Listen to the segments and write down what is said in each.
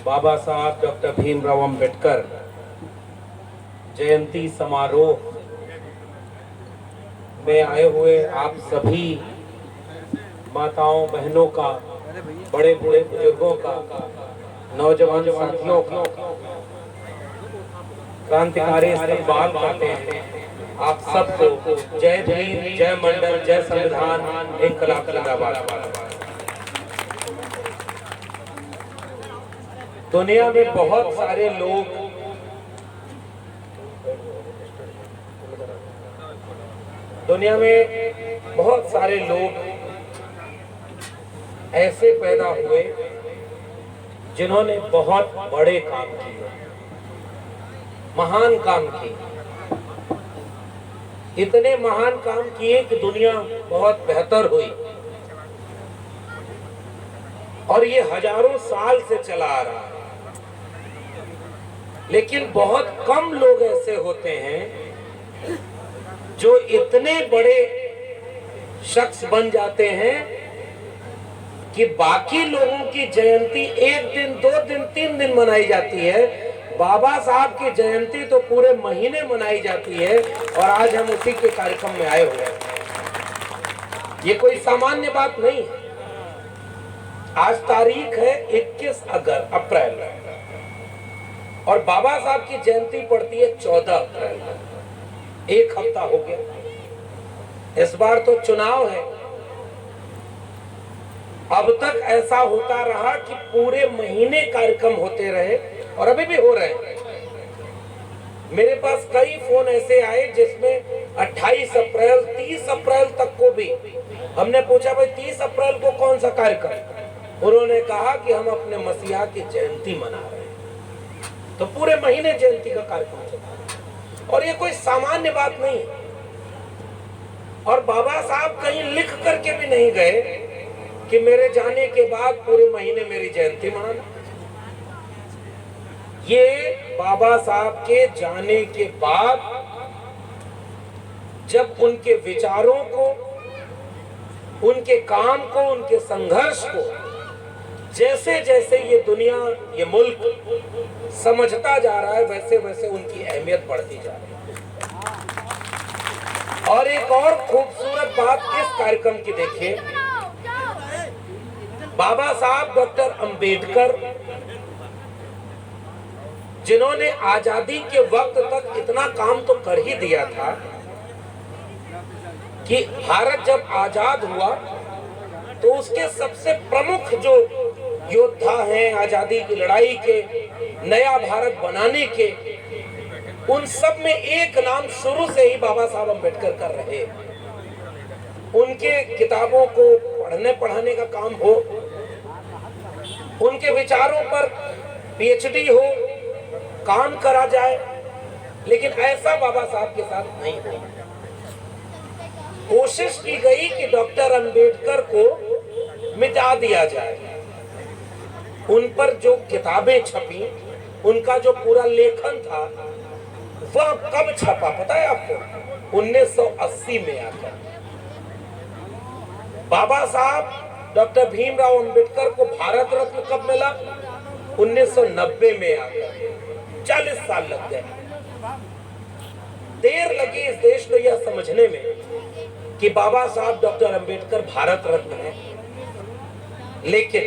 बाबा साहब डॉक्टर भीमराव अंबेडकर जयंती समारोह में आए हुए आप सभी माताओं बहनों का, बड़े बूढ़े बुजुर्गों का, नौजवान साथियों का क्रांतिकारी इस्तकबाल करते हैं। आप सबको जय भीम, जय मंडल, जय संविधान, इंकलाब जिंदाबाद। दुनिया में बहुत सारे लोग ऐसे पैदा हुए जिन्होंने बहुत बड़े काम किए, महान काम किए, इतने महान काम किए कि दुनिया बहुत बेहतर हुई। और ये हजारों साल से चला आ रहा है। लेकिन बहुत कम लोग ऐसे होते हैं जो इतने बड़े शख्स बन जाते हैं कि बाकी लोगों की जयंती 1 दिन, 2 दिन, 3 दिन मनाई जाती है, बाबा साहब की जयंती तो पूरे महीने मनाई जाती है। और आज हम उसी के कार्यक्रम में आए हुए हैं। ये कोई सामान्य बात नहीं है। आज तारीख है 21 अप्रैल और बाबा साहब की जयंती पड़ती है 14 अप्रैल। 1 हफ्ता हो गया। इस बार तो चुनाव है। अब तक ऐसा होता रहा कि पूरे महीने कार्यक्रम होते रहे और अभी भी हो रहे हैं। मेरे पास कई फोन ऐसे आए जिसमें 28 अप्रैल, 30 अप्रैल तक को भी हमने पूछा, भाई 30 अप्रैल को कौन सा कार्यक्रम? उन्होंने कहा कि हम अपने मसीहा की जयंती मना रहे हैं। तो पूरे महीने जयंती का कार्यक्रम चला और ये कोई सामान्य बात नहीं है। और बाबा साहब कहीं लिख करके भी नहीं गए कि मेरे जाने के बाद पूरे महीने मेरी जयंती मनाना। ये बाबा साहब के जाने के बाद जब उनके विचारों को, उनके काम को, उनके संघर्ष को जैसे जैसे ये दुनिया, ये मुल्क समझता जा रहा है, वैसे वैसे उनकी अहमियत बढ़ती जा रही है। और एक और खूबसूरत बात इस कार्यक्रम की देखिए, बाबा साहब डॉक्टर अंबेडकर जिन्होंने आजादी के वक्त तक इतना काम तो कर ही दिया था कि भारत जब आजाद हुआ तो उसके सबसे प्रमुख जो योद्धा हैं आजादी की लड़ाई के, नया भारत बनाने के, उन सब में एक नाम शुरू से ही बाबा साहब अंबेडकर कर रहे। उनके किताबों को पढ़ने पढ़ाने का काम हो, उनके विचारों पर पीएचडी हो, काम करा जाए, लेकिन ऐसा बाबा साहब के साथ नहीं हुआ। कोशिश की गई कि डॉक्टर अंबेडकर को मिटा दिया जाए। उन पर जो किताबें छपी, उनका जो पूरा लेखन था, वह कब छपा पता है आपको? 1980 में आकर। बाबा साहब डॉक्टर भीमराव अंबेडकर को भारत रत्न कब मिला? 1990 में आकर। 40 साल लग गए। देर लगी इस देश को यह समझने में कि बाबा साहब डॉक्टर अंबेडकर भारत रत्न हैं, लेकिन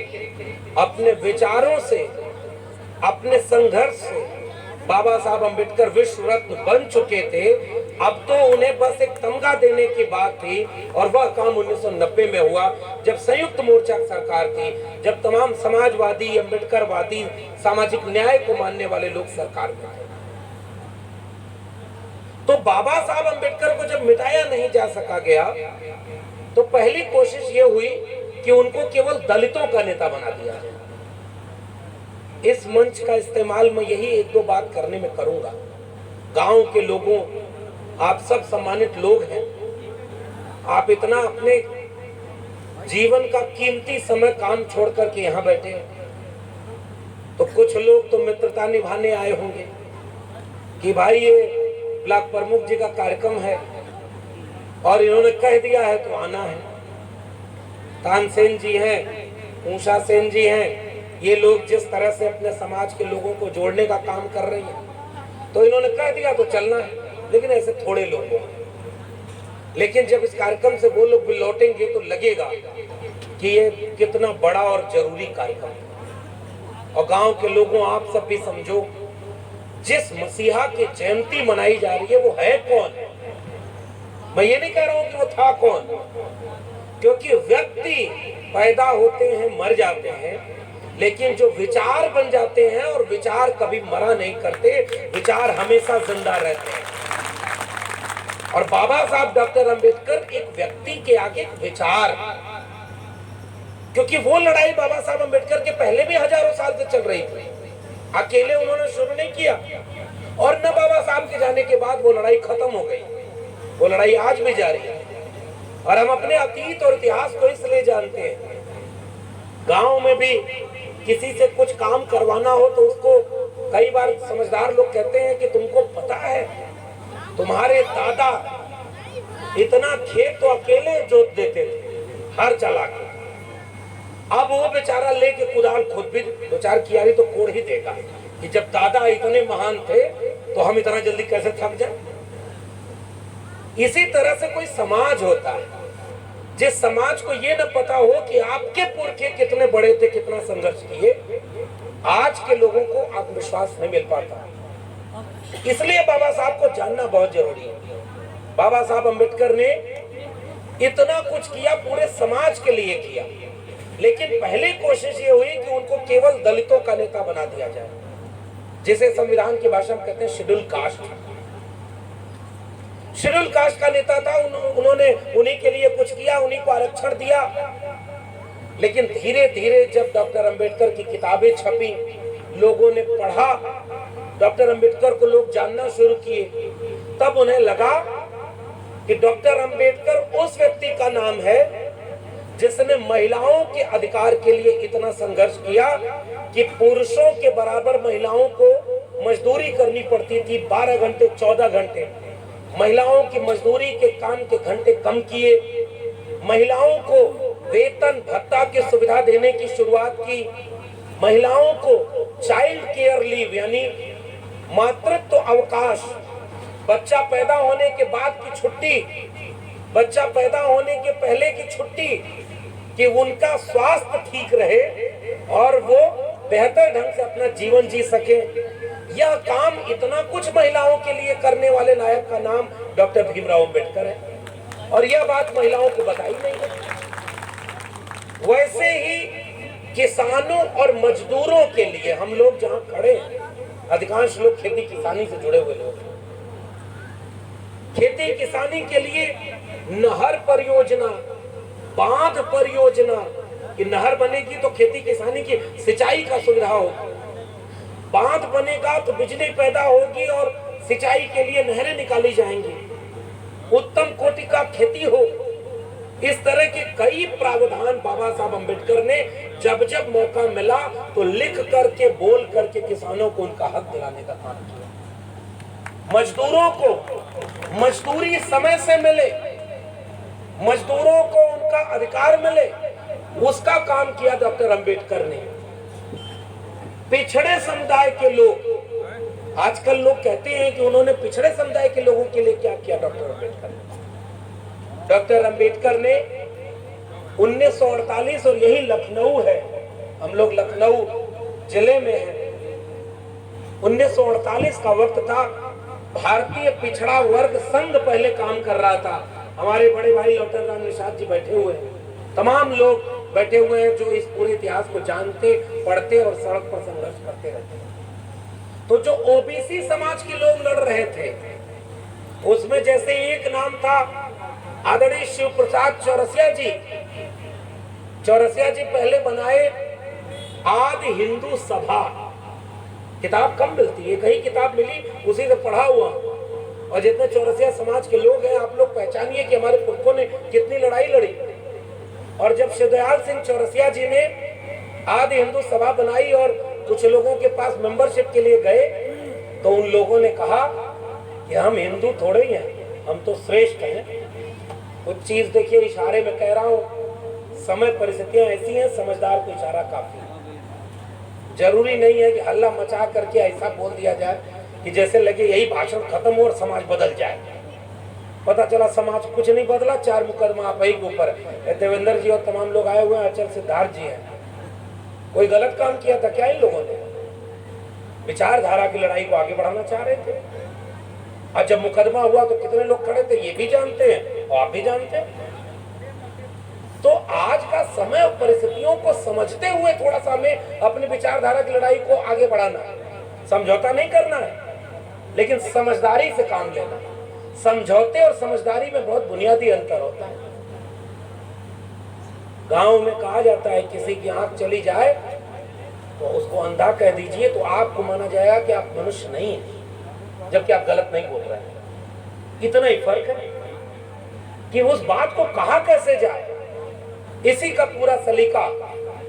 अपने विचारों से, अपने संघर्ष से बाबा साहब अंबेडकर विश्व रत्न बन चुके थे। अब तो उन्हें बस एक तमगा देने की बात थी और वह काम 1990 में हुआ, जब संयुक्त मोर्चा सरकार थी, जब तमाम समाजवादी, अंबेडकरवादी, सामाजिक न्याय को मानने वाले लोग सरकार में थे। तो बाबा साहब अंबेडकर को जब मिटाया नहीं जा सका गया, तो पहली कोशिश ये हुई कि उनको केवल दलितों का नेता बना दिया जाए। इस मंच का इस्तेमाल मैं यही 1-2 बात करने में करूंगा। गांव के लोगों, आप सब सम्मानित लोग हैं, आप इतना अपने जीवन का कीमती समय काम छोड़ करके यहाँ बैठे हैं, तो कुछ लोग तो मित्रता निभाने आए होंगे कि भाई ये ब्लॉक प्रमुख जी का कार्यक्रम है और इन्होंने कह दिया है तो आना है। तानसेन जी हैं, ऊषा सेन जी हैं, ये लोग जिस तरह से अपने समाज के लोगों को जोड़ने का काम कर रही हैं, तो इन्होंने कह दिया तो चलना है, लेकिन ऐसे थोड़े लोग हैं। लेकिन जब इस कार्यक्रम से वो लोग भी लौटेंगे तो लगेगा कि ये कितना बड़ा और जरूरी कार्यक्रम है। और गांव के लोगों, आप सब भी समझो, जिस मसीहा की जयंती मनाई जा रही है वो है कौन? मैं ये नहीं कह रहा हूं कि वो था कौन, क्योंकि व्यक्ति पैदा होते हैं, मर जाते हैं, लेकिन जो विचार बन जाते हैं, और विचार कभी मरा नहीं करते, विचार हमेशा जिंदा रहते हैं। और बाबा साहब डॉक्टर अंबेडकर एक व्यक्ति के आगे एक विचार, क्योंकि वो लड़ाई बाबा साहब अंबेडकर के पहले भी हजारों साल से चल रही थी, अकेले उन्होंने शुरू नहीं किया, और न बाबा साहब के जाने के बाद वो लड़ाई खत्म हो गई। वो लड़ाई आज भी जारी है। और हम अपने अतीत और इतिहास को इसलिए जानते हैं, गांव में भी किसी से कुछ काम करवाना हो तो उसको कई बार समझदार लोग कहते हैं कि तुमको पता है तुम्हारे दादा इतना खेत तो अकेले जोत देते थे, हर चला के। अब वो बेचारा लेके कुदाल खुद भी दो चार कियारी तो कोड़ ही देगा कि जब दादा इतने महान थे तो हम इतना जल्दी कैसे थक जाए। इसी तरह से कोई समाज होता है, जिस समाज को ये न पता हो कि आपके पुरखे कितने बड़े थे, कितना संघर्ष किए, आज के लोगों को आत्मविश्वास नहीं मिल पाता। इसलिए बाबा साहब को जानना बहुत जरूरी है। बाबा साहब अंबेडकर ने इतना कुछ किया, पूरे समाज के लिए किया, लेकिन पहली कोशिश ये हुई कि उनको केवल दलितों का नेता बना दिया जाए, जिसे संविधान की भाषा में कहते हैं शेड्यूल कास्ट। शेड्यूल कास्ट का नेता था, उन्होंने उन्हीं के लिए कुछ किया, उन्हीं को आरक्षण दिया। लेकिन धीरे धीरे जब डॉक्टर अंबेडकर की किताबें छपी, लोगों ने पढ़ा, डॉक्टर अंबेडकर को लोग जानना शुरू किए, तब उन्हें लगा कि डॉक्टर अंबेडकर उस व्यक्ति का नाम है जिसने महिलाओं के अधिकार के लिए इतना संघर्ष किया कि पुरुषों के बराबर महिलाओं को मजदूरी करनी पड़ती थी, 12 घंटे 14 घंटे। महिलाओं की मजदूरी के काम के घंटे कम किए, महिलाओं को वेतन भत्ता की सुविधा देने की शुरुआत की, महिलाओं को चाइल्ड केयर लीव यानी मातृत्व अवकाश, बच्चा पैदा होने के बाद की छुट्टी, बच्चा पैदा होने के पहले की छुट्टी, कि उनका स्वास्थ्य ठीक रहे और वो बेहतर ढंग से अपना जीवन जी सके। यह काम इतना कुछ महिलाओं के लिए करने वाले नायक का नाम डॉक्टर भीमराव अंबेडकर है, और यह बात महिलाओं को बताई नहीं है। वैसे ही किसानों और मजदूरों के लिए हम लोग जहां खड़े हैं, अधिकांश लोग खेती किसानी से जुड़े हुए लोग, खेती किसानी के लिए नहर परियोजना, बांध परियोजना, कि नहर बनेगी तो खेती किसानी की सिंचाई का सुविधा होगी, बांध बनेगा तो बिजली पैदा होगी और सिंचाई के लिए नहरें निकाली जाएंगी, उत्तम कोटि का खेती हो। इस तरह के कई प्रावधान बाबा साहब अंबेडकर ने जब जब मौका मिला तो लिख करके, बोल करके किसानों को उनका हक दिलाने का काम किया। मजदूरों को मजदूरी समय से मिले, मजदूरों को उनका अधिकार मिले, उसका काम किया डॉक्टर अंबेडकर ने। पिछड़े समुदाय के लोग, आजकल लोग कहते हैं कि उन्होंने पिछड़े समुदाय के लोगों के लिए क्या किया डॉक्टर अंबेडकर ने। डॉक्टर अंबेडकर ने 1948, और यही लखनऊ है, हम लोग लखनऊ जिले में हैं, 1948 का वक्त था, भारतीय पिछड़ा वर्ग संघ पहले काम कर रहा था। हमारे बड़े भाई लौटन राम निषाद जी बैठे हुए हैं, तमाम लोग बैठे हुए हैं जो इस पूरे इतिहास को जानते, पढ़ते और सड़क पर संघर्ष करते रहते हैं। तो जो ओबीसी समाज के लोग लड़ रहे थे, उसमें जैसे एक नाम था आदरणीय शिव प्रसाद चौरसिया जी। चौरसिया जी पहले बनाए आदि हिंदू सभा, किताब कम मिलती है, कहीं किताब मिली, उसी से पढ़ा हुआ। और जितने चौरसिया समाज के लोग हैं, आप लोग पहचानिए कि हमारे पुरखों ने कितनी लड़ाई लड़ी। और जब शिवदयाल सिंह चौरसिया जी ने आदि हिंदू सभा बनाई और कुछ लोगों के पास मेंबरशिप के लिए गए, तो उन लोगों ने कहा कि हम हिंदू थोड़े ही हैं, हम तो श्रेष्ठ हैं। कुछ चीज देखिए, इशारे में कह रहा हूं, समय परिस्थितियां ऐसी हैं, समझदार को इशारा काफी है। जरूरी नहीं है कि हल्ला मचा करके ऐसा बोल दिया जाए कि जैसे लगे यही भाषण खत्म हो और समाज बदल जाए। पता चला समाज कुछ नहीं बदला, 4 मुकदमा आप ही के ऊपर। देवेंद्र जी और तमाम लोग आए हुए हैं, अचल सिद्धार्थ जी हैं। कोई गलत काम किया था क्या इन लोगों ने? विचारधारा की लड़ाई को आगे बढ़ाना चाह रहे थे। और जब मुकदमा हुआ तो कितने लोग खड़े थे ये भी जानते हैं और आप भी जानते हैं। तो आज का समय और परिस्थितियों को समझते हुए थोड़ा सा हमें अपनी विचारधारा की लड़ाई को आगे बढ़ाना है। समझौता नहीं करना है, लेकिन समझदारी से काम लेना है। समझौते और समझदारी में बहुत बुनियादी अंतर होता है। गांव में कहा जाता है किसी की आंख चली जाए तो उसको अंधा कह दीजिए तो आपको माना जाएगा कि आप मनुष्य नहीं है, जबकि आप गलत नहीं बोल रहे हैं। इतना ही फर्क है कि उस बात को कहा कैसे जाए। इसी का पूरा सलीका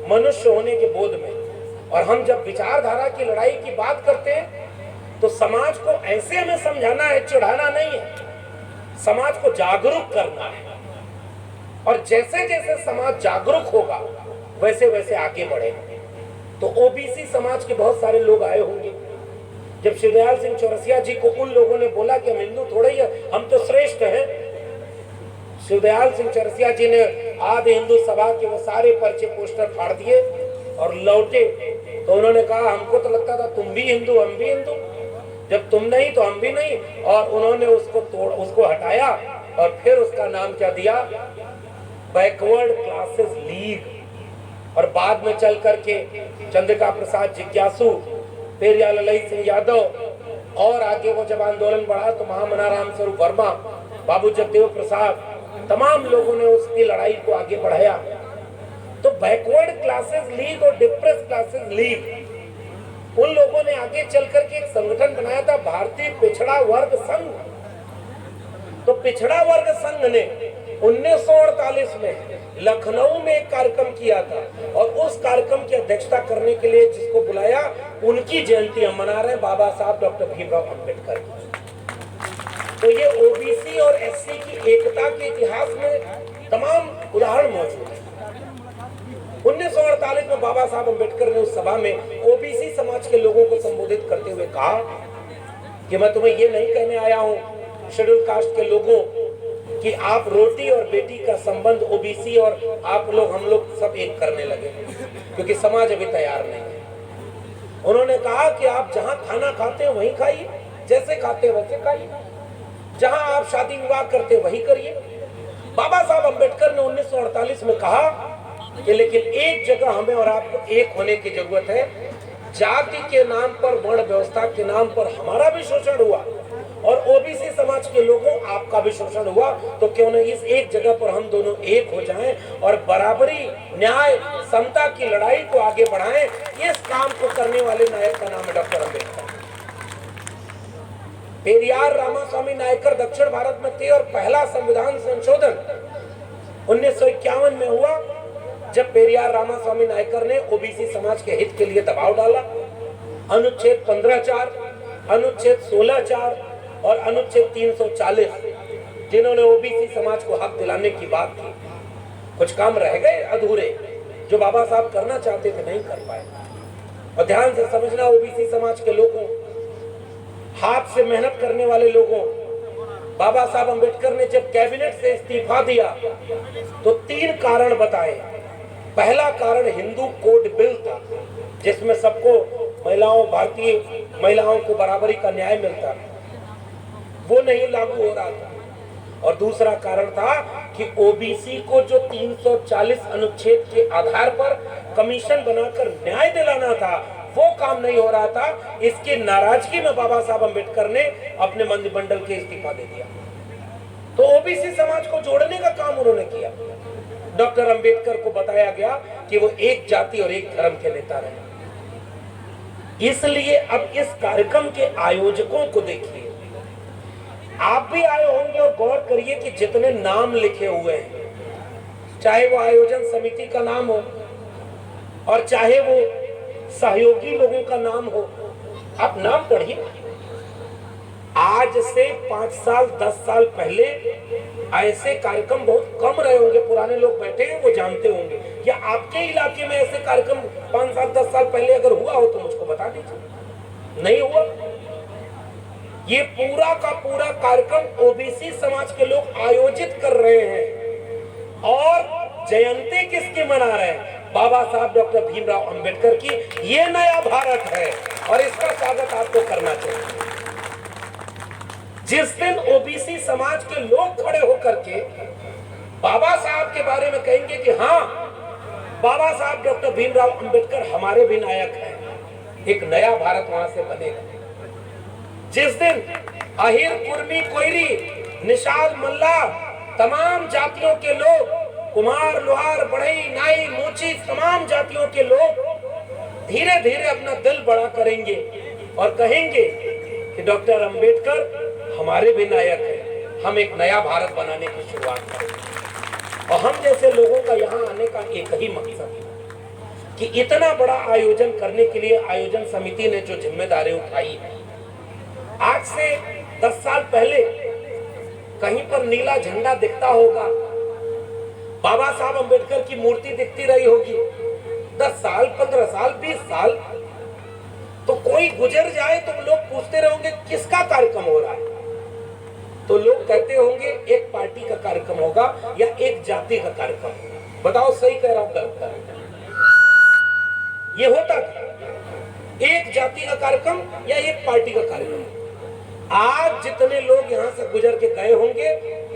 मनुष्य होने के बोध में। और हम जब विचारधारा की लड़ाई की बात करते हैं तो समाज को ऐसे हमें समझाना है, चिढ़ाना नहीं है। समाज को जागरूक करना है, और जैसे जैसे समाज जागरूक होगा वैसे वैसे आगे बढ़ेगा। तो ओबीसी समाज के बहुत सारे लोग आए होंगे। जब शिवदयाल सिंह चौरसिया जी को उन लोगों ने बोला कि हम हिंदू थोड़े ही है, हम तो श्रेष्ठ हैं, शिवदयाल सिंह चौरसिया जी ने आदि हिंदू सभा के वो सारे पर्चे पोस्टर फाड़ दिए और लौटे। तो उन्होंने कहा हमको तो लगता था तुम भी हिंदू हम भी हिंदू, जब तुम नहीं तो हम भी नहीं। और उन्होंने उसको हटाया और फिर उसका नाम क्या दिया? Backward classes league. और बाद में चल करके चंद्रिका प्रसाद जिज्ञासु, पेरियाल ललई सिंह यादव, और आगे वो जब आंदोलन बढ़ा तो महामना राम स्वरूप वर्मा, बाबू जगदेव प्रसाद, तमाम लोगों ने उसकी लड़ाई को आगे बढ़ाया। तो बैकवर्ड क्लासेस लीग और डिप्रेस क्लासेस लीग, उन लोगों ने आगे चल करके एक संगठन बनाया था, भारतीय पिछड़ा वर्ग संघ। तो पिछड़ा वर्ग संघ ने 1948 में लखनऊ में एक कार्यक्रम किया था, और उस कार्यक्रम की अध्यक्षता करने के लिए जिसको बुलाया, उनकी जयंती हम मना रहे हैं, बाबा साहब डॉक्टर भीमराव अंबेडकर की। तो ये ओबीसी और एससी की एकता के इतिहास में तमाम उदाहरण मौजूद है। 1948 में बाबा साहब अंबेडकर ने उस सभा में ओबीसी समाज के लोगों को संबोधित करते हुए कहा कि मैं तुम्हें ये नहीं कहने आया हूं शेड्यूल कास्ट के लोगों कि आप रोटी और बेटी का संबंध ओबीसी और आप लोग हम लोग सब एक करने लगे, क्योंकि समाज अभी तैयार नहीं है। उन्होंने कहा कि आप जहां खाना खाते हो वहीं खाइए, जैसे खाते हो वैसे खाइए, जहां आप शादी विवाह करते हो वही करिए। बाबा साहब अंबेडकर ने 1948 में कहा कि लेकिन एक जगह हमें और आपको एक होने की जरूरत है। जाति के नाम पर, वर्ण व्यवस्था के नाम पर हमारा भी शोषण हुआ और ओबीसी समाज के लोगों आपका भी शोषण हुआ, तो क्यों न इस एक जगह पर हम दोनों एक हो जाएं और बराबरी, न्याय, समता की लड़ाई को आगे बढ़ाएं। इस काम को करने वाले नायक का नाम है डॉक्टर अंबेडकर। पेरियार रामास्वामी नायकर दक्षिण भारत में थे और पहला संविधान संशोधन 1951 में हुआ, जब पेरियार रामास्वामी नायकर ने ओबीसी समाज के हित के लिए दबाव डाला। अनुच्छेद 15(4), अनुच्छेद 16(4) और अनुच्छेद 340, जिन्होंने ओबीसी समाज को हक दिलाने की बात की। कुछ काम रह गए अधूरे जो बाबा साहब करना चाहते थे, नहीं कर पाए। और ध्यान से समझना, ओबीसी समाज के लोगों, हाथ से मेहनत करने वाले लोगों, बाबा साहब अंबेडकर ने जब कैबिनेट से इस्तीफा दिया तो 3 कारण बताए। पहला कारण हिंदू कोड बिल था, जिसमें सबको महिलाओं, भारतीय महिलाओं को बराबरी का न्याय मिलता, वो नहीं लागू हो रहा था। और दूसरा कारण था कि ओबीसी को जो 340 अनुच्छेद के आधार पर कमीशन बनाकर न्याय दिलाना था, वो काम नहीं हो रहा था। इसकी नाराजगी में बाबा साहब अंबेडकर ने अपने मंत्रिमंडल के इस्तीफा दे दिया। तो ओबीसी समाज को जोड़ने का काम उन्होंने किया। डॉक्टर अंबेडकर को बताया गया कि वो एक जाति और एक धर्म के नेता रहे। इसलिए अब इस कार्यक्रम के आयोजकों को देखिए, आप भी आए होंगे और गौर करिए कि जितने नाम लिखे हुए हैं, चाहे वो आयोजन समिति का नाम हो और चाहे वो सहयोगी लोगों का नाम हो, आप नाम पढ़िए। आज से 5 साल 10 साल पहले ऐसे कार्यक्रम बहुत कम रहे होंगे, पुराने लोग बैठे हैं वो जानते होंगे। या आपके इलाके में ऐसे कार्यक्रम 5 साल 10 साल पहले अगर हुआ हो तो मुझको बता दीजिए। नहीं हुआ। ये पूरा का पूरा कार्यक्रम ओबीसी समाज के लोग आयोजित कर रहे हैं। और जयंती किसकी मना रहे हैं? बाबा साहब डॉक्टर भीमराव अंबेडकर की। ये नया भारत है और इसका स्वागत आपको करना चाहिए। जिस दिन ओबीसी समाज के लोग खड़े होकर के बाबा साहब के बारे में कहेंगे कि हाँ, बाबा साहब डॉक्टर भीमराव अंबेडकर हमारे भी नायक हैं, एक नया भारत वहां से बनेगा। जिस दिन अहिर, कुर्मी, कोयरी, निषाद, मल्ला, तमाम जातियों के लोग, कुम्हार, लोहार, बढ़ई, नाई, मोची, तमाम जातियों के लोग धीरे धीरे अपना दिल बड़ा करेंगे और कहेंगे कि डॉक्टर अंबेडकर हमारे भी नायक हैं, हम एक नया भारत बनाने की शुरुआत करें। और हम जैसे लोगों का यहाँ आने का एक ही मकसद है कि इतना बड़ा आयोजन करने के लिए आयोजन समिति ने जो जिम्मेदारी उठाई है, आज से 10 साल पहले कहीं पर नीला झंडा दिखता होगा, बाबा साहब अंबेडकर की मूर्ति दिखती रही होगी। 10 साल, 15 साल, 20 साल, तो कोई गुजर जाए तो लोग पूछते रहोगे किसका कार्यक्रम हो रहा है? तो लोग कहते होंगे एक पार्टी का कार्यक्रम होगा या एक जाति का कार्यक्रम। बताओ सही कह रहा हूं गलत? ये होता था एक जाति का कार्यक्रम या एक पार्टी का कार्यक्रम। आज जितने लोग यहाँ से गुजर के गए होंगे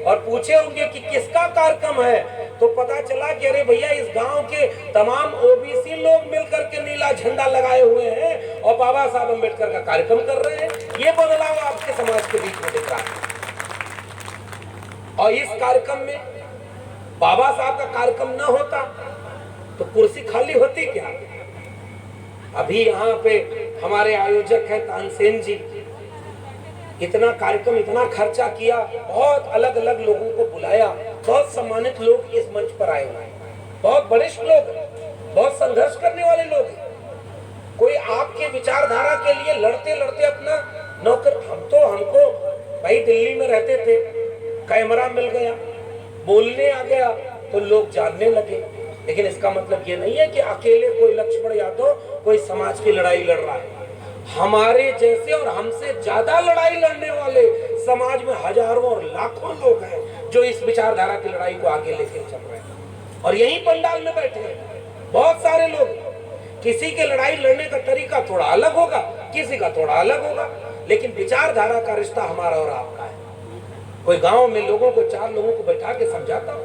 और पूछे होंगे कि किसका कार्यक्रम है, तो पता चला कि अरे भैया इस गांव के तमाम ओबीसी लोग मिलकर के नीला झंडा लगाए हुए हैं और बाबा साहब अंबेडकर का कार्यक्रम कर रहे हैं। ये बदलाव आपके समाज के बीच में दिख रहा है। और इस कार्यक्रम में बाबा साहब का कार्यक्रम न होता तो कुर्सी खाली होती क्या? अभी यहाँ पे हमारे आयोजक हैं तानसेन जी, इतना कार्यक्रम, इतना खर्चा किया, बहुत अलग अलग लोगों को बुलाया, बहुत सम्मानित लोग इस मंच पर आए हुए हैं, बहुत वरिष्ठ लोग हैं, बहुत संघर्ष करने वाले लोग हैं। कोई आपके विचारधारा के लिए लड़ते लड़ते अपना नौकर, हमको भाई दिल्ली में रहते थे, कैमरा मिल गया, बोलने आ गया तो लोग जानने लगे। लेकिन इसका मतलब ये नहीं है कि अकेले कोई लक्ष्मण यादव कोई समाज की लड़ाई लड़ रहा है। हमारे जैसे और हमसे ज्यादा लड़ाई लड़ने वाले समाज में हजारों और लाखों लोग हैं जो इस विचारधारा की लड़ाई को आगे लेकर चल रहे हैं। और यही पंडाल में बैठे हैं बहुत सारे लोग। किसी के लड़ाई लड़ने का तरीका थोड़ा अलग होगा, किसी का थोड़ा अलग होगा, लेकिन विचारधारा का रिश्ता हमारा और आपका है। कोई गांव में लोगों को, 4 लोगों को बैठा के समझाता हो,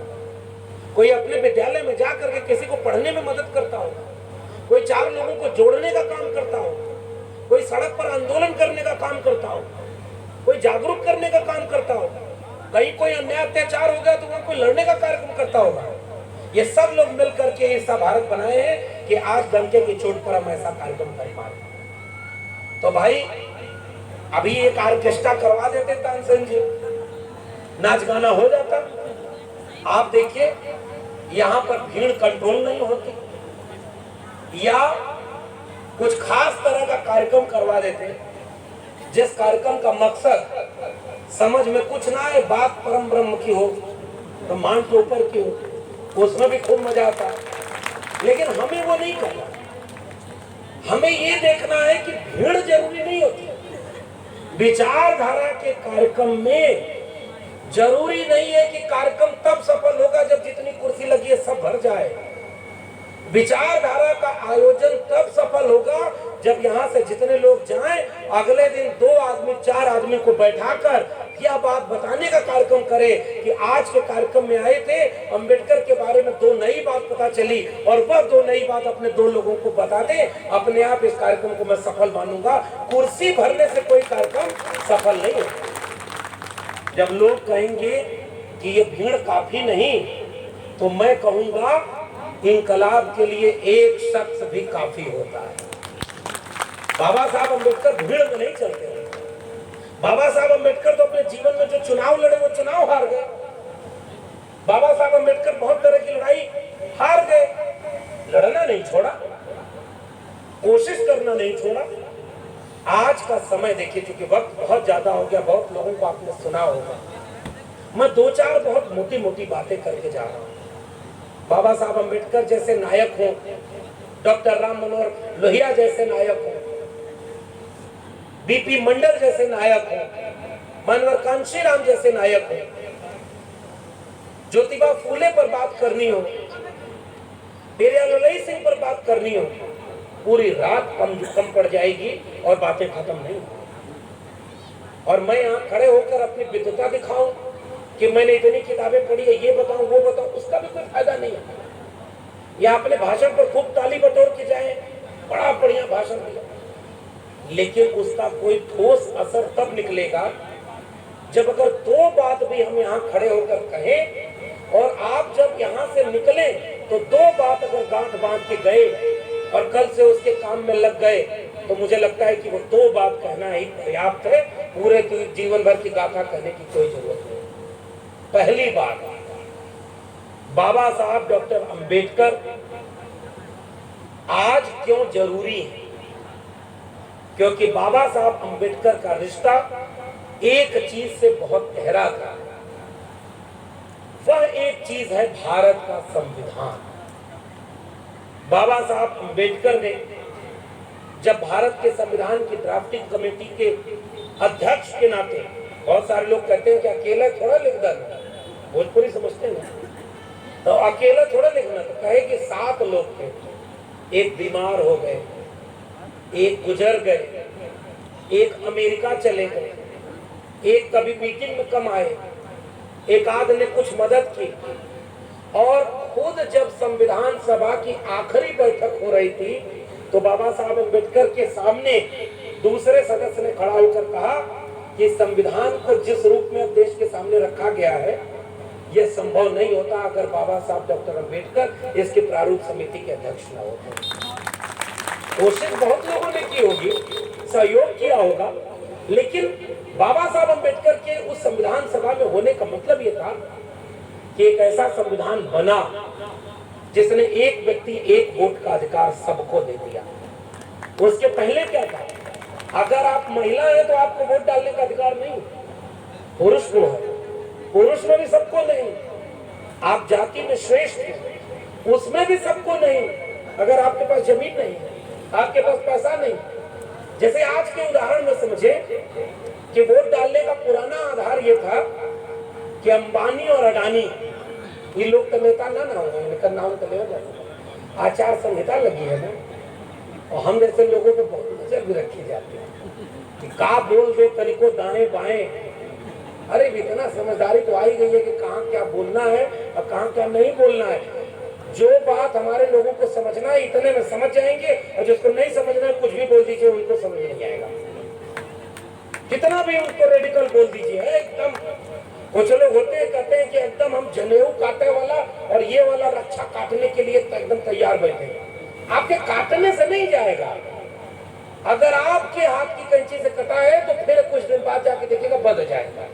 कोई अपने विद्यालय में जा करके किसी को पढ़ने में मदद करता हो, कोई 4 लोगों को जोड़ने का काम करता हो, कोई सड़क पर आंदोलन करने का काम करता हो, कोई जागरूक करने का काम करता हो, कहीं कोई अन्याय अत्याचार हो गया तो वहां कोई लड़ने का कार्यक्रम करता होगा। ये सब लोग मिलकर के ऐसा भारत बनाए हैं कि आज डंके की चोट पर हम ऐसा कार्यक्रम कर पा रहे। तो भाई अभी एक ऑर्केस्ट्रा करवा देते तानसेन जी, नाच गाना हो जाता। आप देखिए यहाँ पर भीड़ कंट्रोल नहीं होती, या कुछ खास तरह का कार्यक्रम करवा देते जिस कार्यक्रम का मकसद समझ में कुछ ना आए, बात परम ब्रह्म की हो, ब्रह्मांड के ऊपर की हो, उसमें भी खूब मजा आता है। लेकिन हमें वो नहीं करना। हमें ये देखना है कि भीड़ जरूरी नहीं होती। विचारधारा के कार्यक्रम में जरूरी नहीं है कि कार्यक्रम तब सफल होगा जब जितनी कुर्सी लगी है सब भर जाए। विचारधारा का आयोजन तब सफल होगा जब यहाँ से जितने लोग जाएं, अगले दिन 2 आदमी 4 आदमी को बैठाकर यह बात बताने का कार्यक्रम करें कि आज के कार्यक्रम में आए थे, अंबेडकर के बारे में 2 नई बात पता चली और वह 2 नई बात अपने 2 लोगों को बता दे। अपने आप इस कार्यक्रम को मैं सफल मानूंगा। कुर्सी भरने से कोई कार्यक्रम सफल नहीं होता। जब लोग कहेंगे कि ये भीड़ काफी नहीं, तो मैं कहूंगा इंकलाब के लिए एक शख्स भी काफी होता है। बाबा साहब अंबेडकर भीड़ में नहीं चलते हैं। बाबा साहब अंबेडकर तो अपने जीवन में जो चुनाव लड़े वो चुनाव हार गए। बाबा साहब अंबेडकर बहुत तरह की लड़ाई हार गए, लड़ना नहीं छोड़ा, कोशिश करना नहीं छोड़ा। आज का समय देखिए, क्योंकि वक्त बहुत ज्यादा हो गया, बहुत लोगों को आपने सुना होगा, मैं दो चार बहुत मोटी मोटी बातें करके जा रहा हूँ। बाबा साहब अम्बेडकर जैसे नायक हो, डॉक्टर राम मनोहर लोहिया जैसे नायक हो, बीपी मंडल जैसे नायक हो, मानवर कांशीराम जैसे नायक हो, ज्योतिबा फूले पर बात करनी हो, पेरियार ललई सिंह पर बात करनी हो, पूरी रात कम पड़ जाएगी और बातें खत्म नहीं होंगी। और मैं यहाँ खड़े होकर अपनी विद्वता दिखाऊं कि मैंने इतनी किताबें पढ़ी है, ये बताऊं वो बताऊं, उसका भी कोई फायदा नहीं है। या अपने भाषण पर खूब ताली बटोर के जाए, बड़ा बढ़िया भाषण दिया, लेकिन उसका कोई ठोस असर तब निकलेगा जब अगर दो बात भी हम यहाँ खड़े होकर कहें और आप जब यहाँ से निकले तो दो बात अगर गांठ बांध के गए और कल से उसके काम में लग गए, तो मुझे लगता है कि वो दो बात कहना ही पर्याप्त है, पूरे जीवन भर की गाथा कहने की कोई जरूरत नहीं। पहली बात, बाबा साहब डॉक्टर अंबेडकर आज क्यों जरूरी है? क्योंकि बाबा साहब अंबेडकर का रिश्ता एक चीज से बहुत गहरा था। वह एक चीज है भारत का संविधान। बाबा साहब अंबेडकर ने जब भारत के संविधान की ड्राफ्टिंग कमेटी के अध्यक्ष के नाते, बहुत सारे लोग कहते हैं कि अकेला थोड़ा लिख डालना, भोजपुरी समझते हैं ना, तो अकेला थोड़ा लिखना, तो कहे कि 7 लोग थे, एक बीमार हो गए, एक गुजर गए, एक अमेरिका चले गए, एक कभी मीटिंग में कम आए, एक आध ने कुछ मदद की, और खुद जब संविधान सभा की आखिरी बैठक हो रही थी तो बाबा साहब अम्बेडकर के सामने दूसरे सदस्य ने खड़ा होकर कहा कि संविधान को जिस रूप में देश के सामने रखा गया है, यह संभव नहीं होता अगर बाबा साहब डॉक्टर अम्बेडकर इसके प्रारूप समिति के अध्यक्ष न होते। कोशिश बहुत लोगों ने की होगी, सहयोग किया होगा, लेकिन बाबा साहब अम्बेडकर के उस संविधान सभा में होने का मतलब यह था कि एक ऐसा संविधान बना जिसने एक व्यक्ति एक वोट का अधिकार सबको दे दिया। उसके पहले क्या था? अगर आप महिला हैं तो आपको वोट डालने का अधिकार नहीं, पुरुष को है, पुरुष में भी सबको नहीं, आप जाति में श्रेष्ठ हैं उसमें भी सबको नहीं, अगर आपके पास जमीन नहीं है, आपके पास पैसा नहीं। जैसे आज के उदाहरण में समझे कि वोट डालने का पुराना आधार यह था कि अंबानी और अडानी, ये लोग तो नेता ना हो, इनका नाम तो ले जाता, आचार संहिता लगी है ना, और हम जैसे लोगों पे बहुत नजर भी रखी जाती है कि का बोल दे तरीको दाएं बाएं। अरे इतना समझदारी तो आई गई है कि कहाँ क्या बोलना है और कहाँ क्या नहीं बोलना है। जो बात हमारे लोगों को समझना है इतने में समझ जाएंगे, और जिसको नहीं समझना है कुछ भी बोल दीजिए उनको समझ नहीं आएगा, कितना भी उनको रेडिकल बोल दीजिए एकदम। कुछ लोग होते हैं कहते हैं कि एकदम हम जनेऊ काटे वाला और ये वाला रक्षा काटने के लिए एकदम तैयार बैठे हैं। आपके काटने से नहीं जाएगा, अगर आपके हाथ की कैंची से कटा है तो फिर कुछ दिन बाद जाके देखिएगा बंद जाएगा।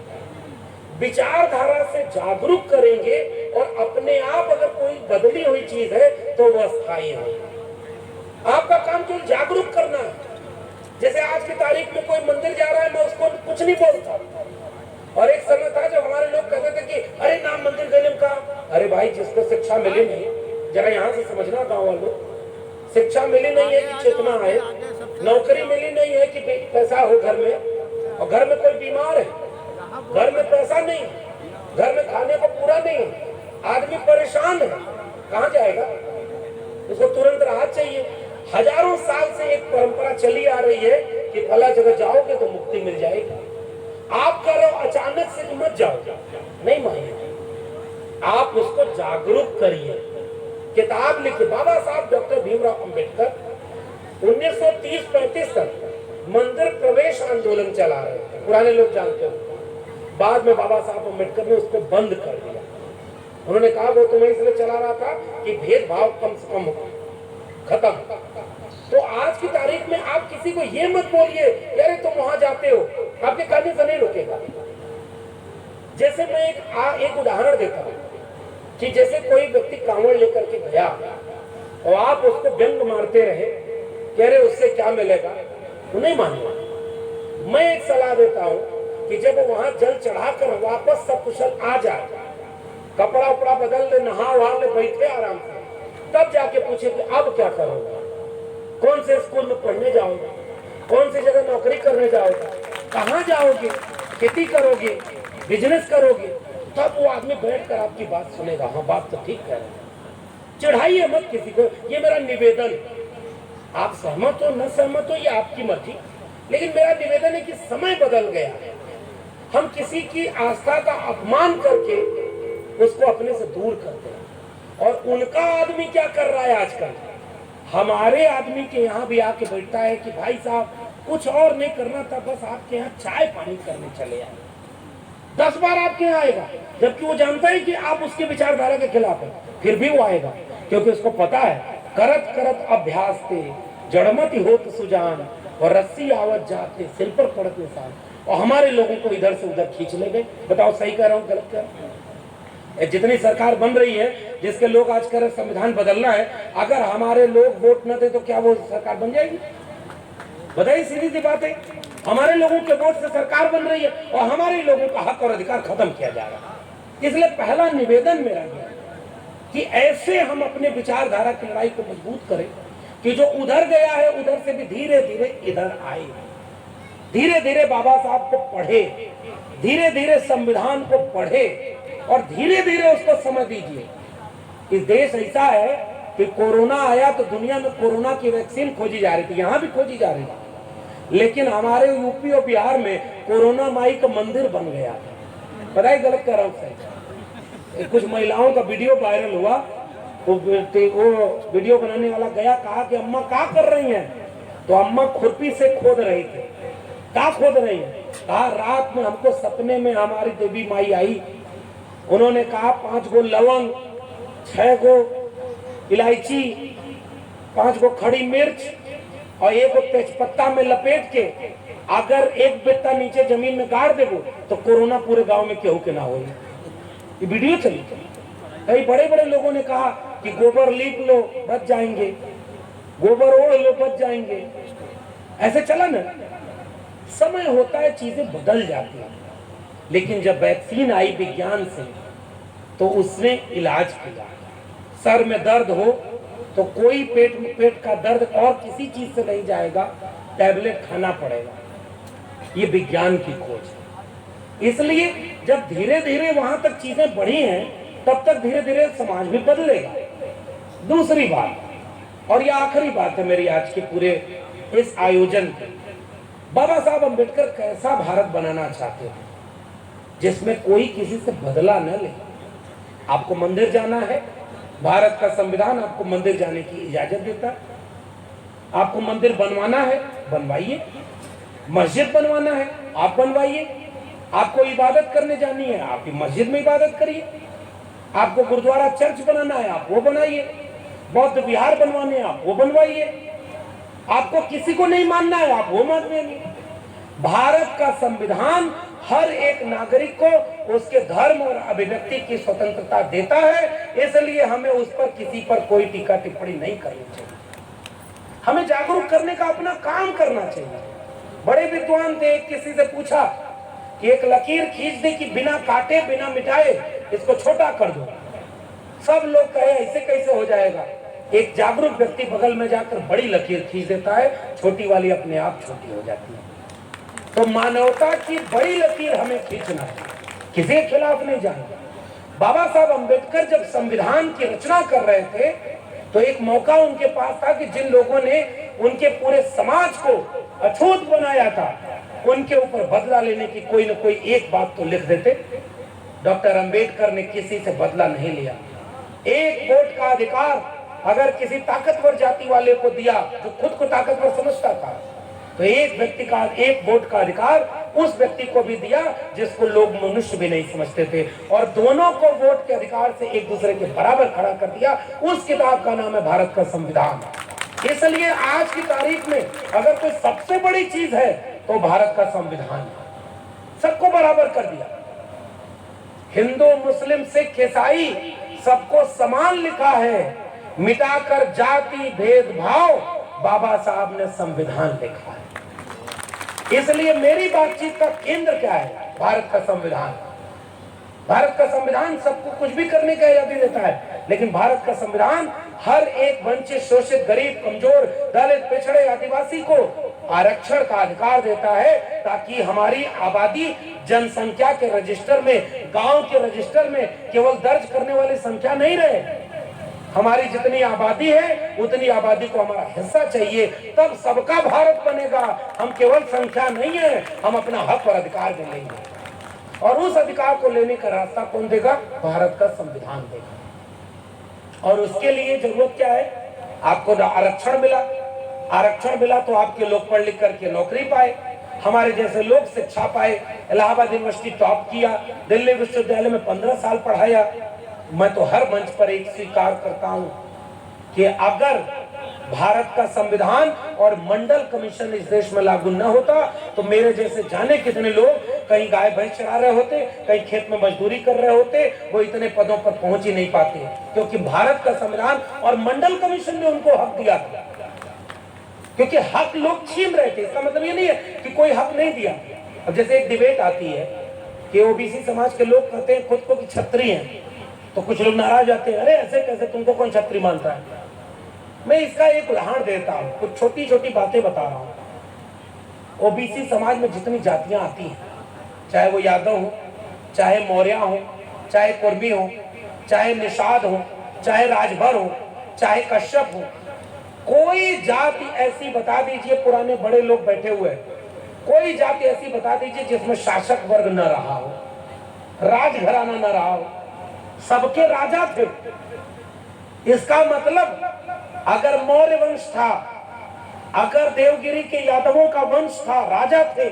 विचारधारा से जागरूक करेंगे और अपने आप अगर कोई बदली हुई चीज है तो वह स्थायी है। आपका काम केवल जागरूक करना है। जैसे आज की तारीख में कोई मंदिर जा रहा है, मैं उसको कुछ नहीं बोलता, और एक समय था जब हमारे लोग कहते थे कि अरे नाम मंदिर देने का, अरे भाई जिसको शिक्षा मिली नहीं, जरा यहाँ से समझना गाँव वालों, शिक्षा मिली नहीं है कि चेतना है, नौकरी मिली नहीं है कि पैसा हो घर में, और घर में कोई बीमार है, घर में पैसा नहीं, घर में खाने को पूरा नहीं, आदमी परेशान है, कहाँ जाएगा? उसको तुरंत राहत चाहिए। हजारों साल से एक परंपरा चली आ रही है कि फला जगह जाओगे तो मुक्ति मिल जाएगी। आप कह रहे हो अचानक से मत जाओ, नहीं मानिए, आप उसको जागरूक करिए। किताब लिखिए। बाबा साहब डॉक्टर भीमराव अंबेडकर 1930-35 तक मंदिर प्रवेश आंदोलन चला रहे थे, पुराने लोग जानते हो। बाद में बाबा साहब अंबेडकर ने उसको बंद कर दिया। उन्होंने कहा वो तुम्हें इसलिए चला रहा था कि भेदभाव कम से कम हो, खत्म। तो आज की तारीख में आप किसी को ये मत बोलिए यार तुम वहां जाते हो, आपके कहने से नहीं रुकेगा। जैसे मैं एक उदाहरण देता हूँ कि जैसे कोई व्यक्ति कांवड़ लेकर के गया और आप उसको व्यंग मारते रहे, कह रहे उससे क्या मिलेगा, तो नहीं मानेगा। मैं एक सलाह देता हूँ कि जब वहां जल चढ़ाकर वापस सब कुशल आ जाए, कपड़ा उपड़ा बदल ले, नहा वहा ले, बैठे आराम से, तब जाके पूछे कि अब क्या करोगे, कौन से स्कूल में पढ़ने जाओगे, कौन सी जगह नौकरी करने जाओगे, कहाँ जाओगे, खेती करोगे, बिजनेस करोगे, तब वो आदमी बैठकर आपकी बात सुनेगा। हाँ, बात तो ठीक कह रहे हैं। चढ़ाइए मत किसी को, ये मेरा निवेदन। आप सहमत हो न सहमत हो ये आपकी मर्जी, लेकिन मेरा निवेदन है कि समय बदल गया है। हम किसी की आस्था का अपमान करके उसको अपने से दूर करते हैं। और उनका आदमी क्या कर रहा है आजकल, हमारे आदमी के यहाँ भी आके बैठता है कि भाई साहब कुछ और नहीं करना था, बस आपके यहाँ चाय पानी करने चले आए। 10 बार आपके यहाँ आएगा, जबकि वो जानता है कि आप उसके विचारधारा के खिलाफ है, फिर भी वो आएगा, क्योंकि उसको पता है करत करत अभ्यास थे जड़मति होत सुजान, और रस्सी आवत जाते सिल पर पड़त निशान। और हमारे लोगों को इधर से उधर खींच ले गए। बताओ सही कह रहा हूँ गलत कह रहा हूँ? जितनी सरकार बन रही है, जिसके लोग आज कह रहे संविधान बदलना है, अगर हमारे लोग वोट न दे तो क्या वो सरकार बन जाएगी? बताइए, सीधी सी बात है। हमारे लोगों के वोट से सरकार बन रही है और हमारे लोगों का हक और अधिकार खत्म किया जा रहा है। इसलिए पहला निवेदन मेरा यह है कि ऐसे हम अपने विचारधारा की लड़ाई को मजबूत करें कि जो उधर गया है उधर से भी धीरे धीरे इधर आए, धीरे धीरे बाबा साहब को पढ़े, धीरे धीरे संविधान को पढ़े और धीरे धीरे उसको समझ दीजिए। इस देश ऐसा है कि कोरोना आया तो दुनिया में कोरोना की वैक्सीन खोजी जा रही थी, यहाँ भी खोजी जा रही थी, लेकिन हमारे यूपी और बिहार में कोरोना माई का मंदिर बन गया। पता है गलत कर रहा हूँ? कुछ महिलाओं का वीडियो वायरल हुआ, वो वीडियो बनाने वाला गया, कहा कि अम्मा क्या कर रही हैं? तो अम्मा खुरपी से खोद रही थी। क्या खोद रही है? कहा रात में हमको सपने में हमारी देवी माई आई, उन्होंने कहा 5 गो लवंग, 6 गो इलायची, 5 गो खड़ी मिर्च और 1 गो तेजपत्ता में लपेट के अगर एक बित्ता नीचे जमीन में गाड़ देगो तो कोरोना पूरे गांव में केहू के ना हो। ये वीडियो चली। कई बड़े बड़े लोगों ने कहा कि गोबर लीप लो बच जाएंगे, गोबर ओढ़ लो बच जाएंगे। ऐसे चला ना, समय होता है चीजें बदल जाती हैं, लेकिन जब वैक्सीन आई विज्ञान से तो उसने इलाज किया। सर में दर्द हो तो कोई पेट का दर्द और किसी चीज से नहीं जाएगा, टैबलेट खाना पड़ेगा। ये विज्ञान की खोज है। इसलिए जब धीरे धीरे वहां तक चीजें बढ़ी हैं तब तक धीरे धीरे समाज भी बदलेगा। दूसरी बात, और ये आखिरी बात है मेरी आज के पूरे इस आयोजन की, बाबा साहब अम्बेडकर कैसा भारत बनाना चाहते थे जिसमें कोई किसी से बदला न ले। आपको मंदिर जाना है, भारत का संविधान आपको मंदिर जाने की इजाजत देता है। आपको मंदिर बनवाना है, बनवाइए। मस्जिद बनवाना है, आप बनवाइए। आपको इबादत करने जानी है, आप मस्जिद में इबादत करिए। आपको गुरुद्वारा चर्च बनाना है, आप वो बनाइए। बौद्ध विहार बनवाने हैं, आप वो बनवाइए। आपको किसी को नहीं मानना है, आप वो मानिए। भारत का संविधान हर एक नागरिक को उसके धर्म और अभिव्यक्ति की स्वतंत्रता देता है, इसलिए हमें उस पर किसी पर कोई टीका टिप्पणी नहीं करनी चाहिए। हमें जागरूक करने का अपना काम करना चाहिए। बड़े विद्वान थे, किसी से पूछा कि एक लकीर खींच दे कि बिना काटे बिना मिटाए इसको छोटा कर दो। सब लोग कहे ऐसे कैसे हो जाएगा? एक जागरूक व्यक्ति बगल में जाकर बड़ी लकीर खींच देता है, छोटी वाली अपने आप छोटी हो जाती है। तो मानवता की बड़ी लकीर हमें खींचना है, किसी के खिलाफ नहीं जाना। बाबा साहब अम्बेडकर जब संविधान की रचना कर रहे थे तो एक मौका उनके पास था कि जिन लोगों ने उनके पूरे समाज को अछूत बनाया था उनके ऊपर बदला लेने की कोई न कोई एक बात तो लिख देते। डॉक्टर अंबेडकर ने किसी से बदला नहीं लिया। एक वोट का अधिकार अगर किसी ताकतवर जाति वाले को दिया जो खुद को ताकतवर समझता था, तो एक व्यक्ति का एक वोट का अधिकार उस व्यक्ति को भी दिया जिसको लोग मनुष्य भी नहीं समझते थे, और दोनों को वोट के अधिकार से एक दूसरे के बराबर खड़ा कर दिया। उस किताब का नाम है भारत का संविधान। इसलिए आज की तारीख में अगर कोई सबसे बड़ी चीज है तो भारत का संविधान सबको बराबर कर दिया। हिंदू मुस्लिम सिख ईसाई सबको समान लिखा है, मिटाकर जाति भेदभाव बाबा साहब ने संविधान लिखा है। इसलिए मेरी बातचीत का केंद्र क्या है? भारत का संविधान। भारत का संविधान सबको कुछ भी करने का आजादी देता है, लेकिन भारत का संविधान हर एक वंचित, शोषित, गरीब, कमजोर, दलित, पिछड़े, आदिवासी को आरक्षण का अधिकार देता है, ताकि हमारी आबादी जनसंख्या के रजिस्टर में, गांव के रजिस्टर में केवल दर्ज करने वाली संख्या नहीं रहे। हमारी जितनी आबादी है उतनी आबादी को हमारा हिस्सा चाहिए, तब सबका भारत बनेगा। हम केवल संख्या नहीं है, हम अपना हक और अधिकार भी लेंगे, और उस अधिकार को लेने का रास्ता कौन देगा? भारत का संविधान देगा। और उसके लिए जरूरत क्या है? आपको आरक्षण मिला, आरक्षण मिला तो आपके लोग पढ़ लिख करके नौकरी पाए, हमारे जैसे लोग शिक्षा पाए। इलाहाबाद यूनिवर्सिटी टॉप किया, दिल्ली विश्वविद्यालय में 15 साल पढ़ाया। मैं तो हर मंच पर एक स्वीकार करता हूं कि अगर भारत का संविधान और मंडल कमीशन इस देश में लागू न होता तो मेरे जैसे जाने कितने लोग कहीं गाय भैंस चरा रहे होते, कहीं खेत में मजदूरी कर रहे होते, वो इतने पदों पर पहुंच ही नहीं पाते, क्योंकि भारत का संविधान और मंडल कमीशन ने उनको हक दिया था। क्योंकि हक लोग छीन रहे थे, इसका मतलब ये नहीं है कि कोई हक नहीं दिया। अब जैसे एक डिबेट आती है कि ओबीसी समाज के लोग कहते हैं खुद को कि छत्री हैं, तो कुछ लोग नाराज आते हैं, अरे ऐसे कैसे, तुमको कौन छत्री मानता है? मैं इसका एक उदाहरण देता हूं, कुछ छोटी छोटी बातें बता रहा हूं। ओबीसी समाज में जितनी जातियां आती हैं, चाहे वो यादव हो, चाहे मौर्य हो, चाहे कुर्मी हो, चाहे निषाद हो, चाहे राजभर हो, चाहे कश्यप हो, कोई जाति ऐसी बता दीजिए, पुराने बड़े लोग बैठे हुए हैं, कोई जाति ऐसी बता दीजिए जिसमें शासक वर्ग न रहा हो, राजघराना न रहा हो, सबके राजा थे। इसका मतलब अगर मौर्य वंश था, अगर देवगिरी के यादवों का वंश था, राजा थे,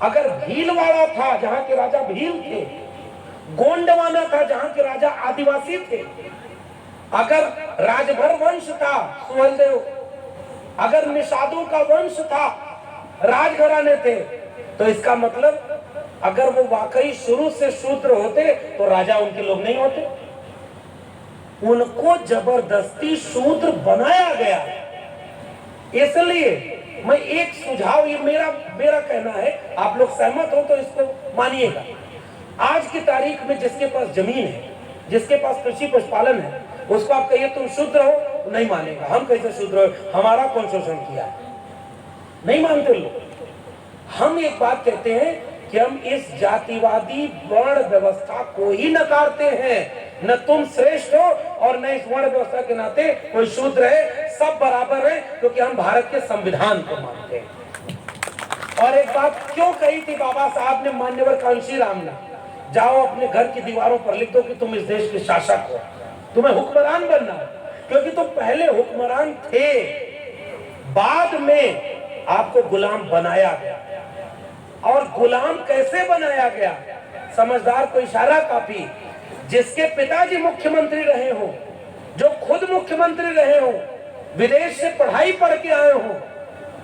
अगर भीलवाड़ा था जहां के राजा भील थे, गोंडवाना था जहां के राजा आदिवासी थे, अगर राजभर वंश था सुहेलदेव, अगर निषादों का वंश था, राजघराने थे, तो इसका मतलब अगर वो वाकई शुरू से शूद्र होते तो राजा उनके लोग नहीं होते। उनको जबरदस्ती शूद्र बनाया गया। इसलिए मैं एक सुझाव, ये मेरा कहना है, आप लोग सहमत हो तो इसको मानिएगा। आज की तारीख में जिसके पास जमीन है, जिसके पास कृषि पशुपालन है, उसको आप कहिए तुम शूद्र हो, नहीं मानेगा। हम कैसे शूद्र हो, हमारा कौन शोषण किया? नहीं मानते लोग। हम एक बात कहते हैं कि हम इस जातिवादी वर्ण व्यवस्था को ही नकारते हैं। न तुम श्रेष्ठ हो और न इस वर्ण व्यवस्था के नाते कोई शूद्र है, सब बराबर है, क्योंकि हम भारत के संविधान को मानते हैं। और एक बात क्यों कही थी बाबा साहब ने, मान्यवर कांशीराम ने, जाओ अपने घर की दीवारों पर लिख दो कि तुम इस देश के शासक हो, तुम्हें हुक्मरान बनना है, क्योंकि तुम पहले हुक्मरान थे, बाद में आपको गुलाम बनाया गया। और गुलाम कैसे बनाया गया? समझदार को इशारा काफी। जिसके पिताजी मुख्यमंत्री रहे हो, जो खुद मुख्यमंत्री रहे हो, विदेश से पढ़ाई पढ़ के आए हो,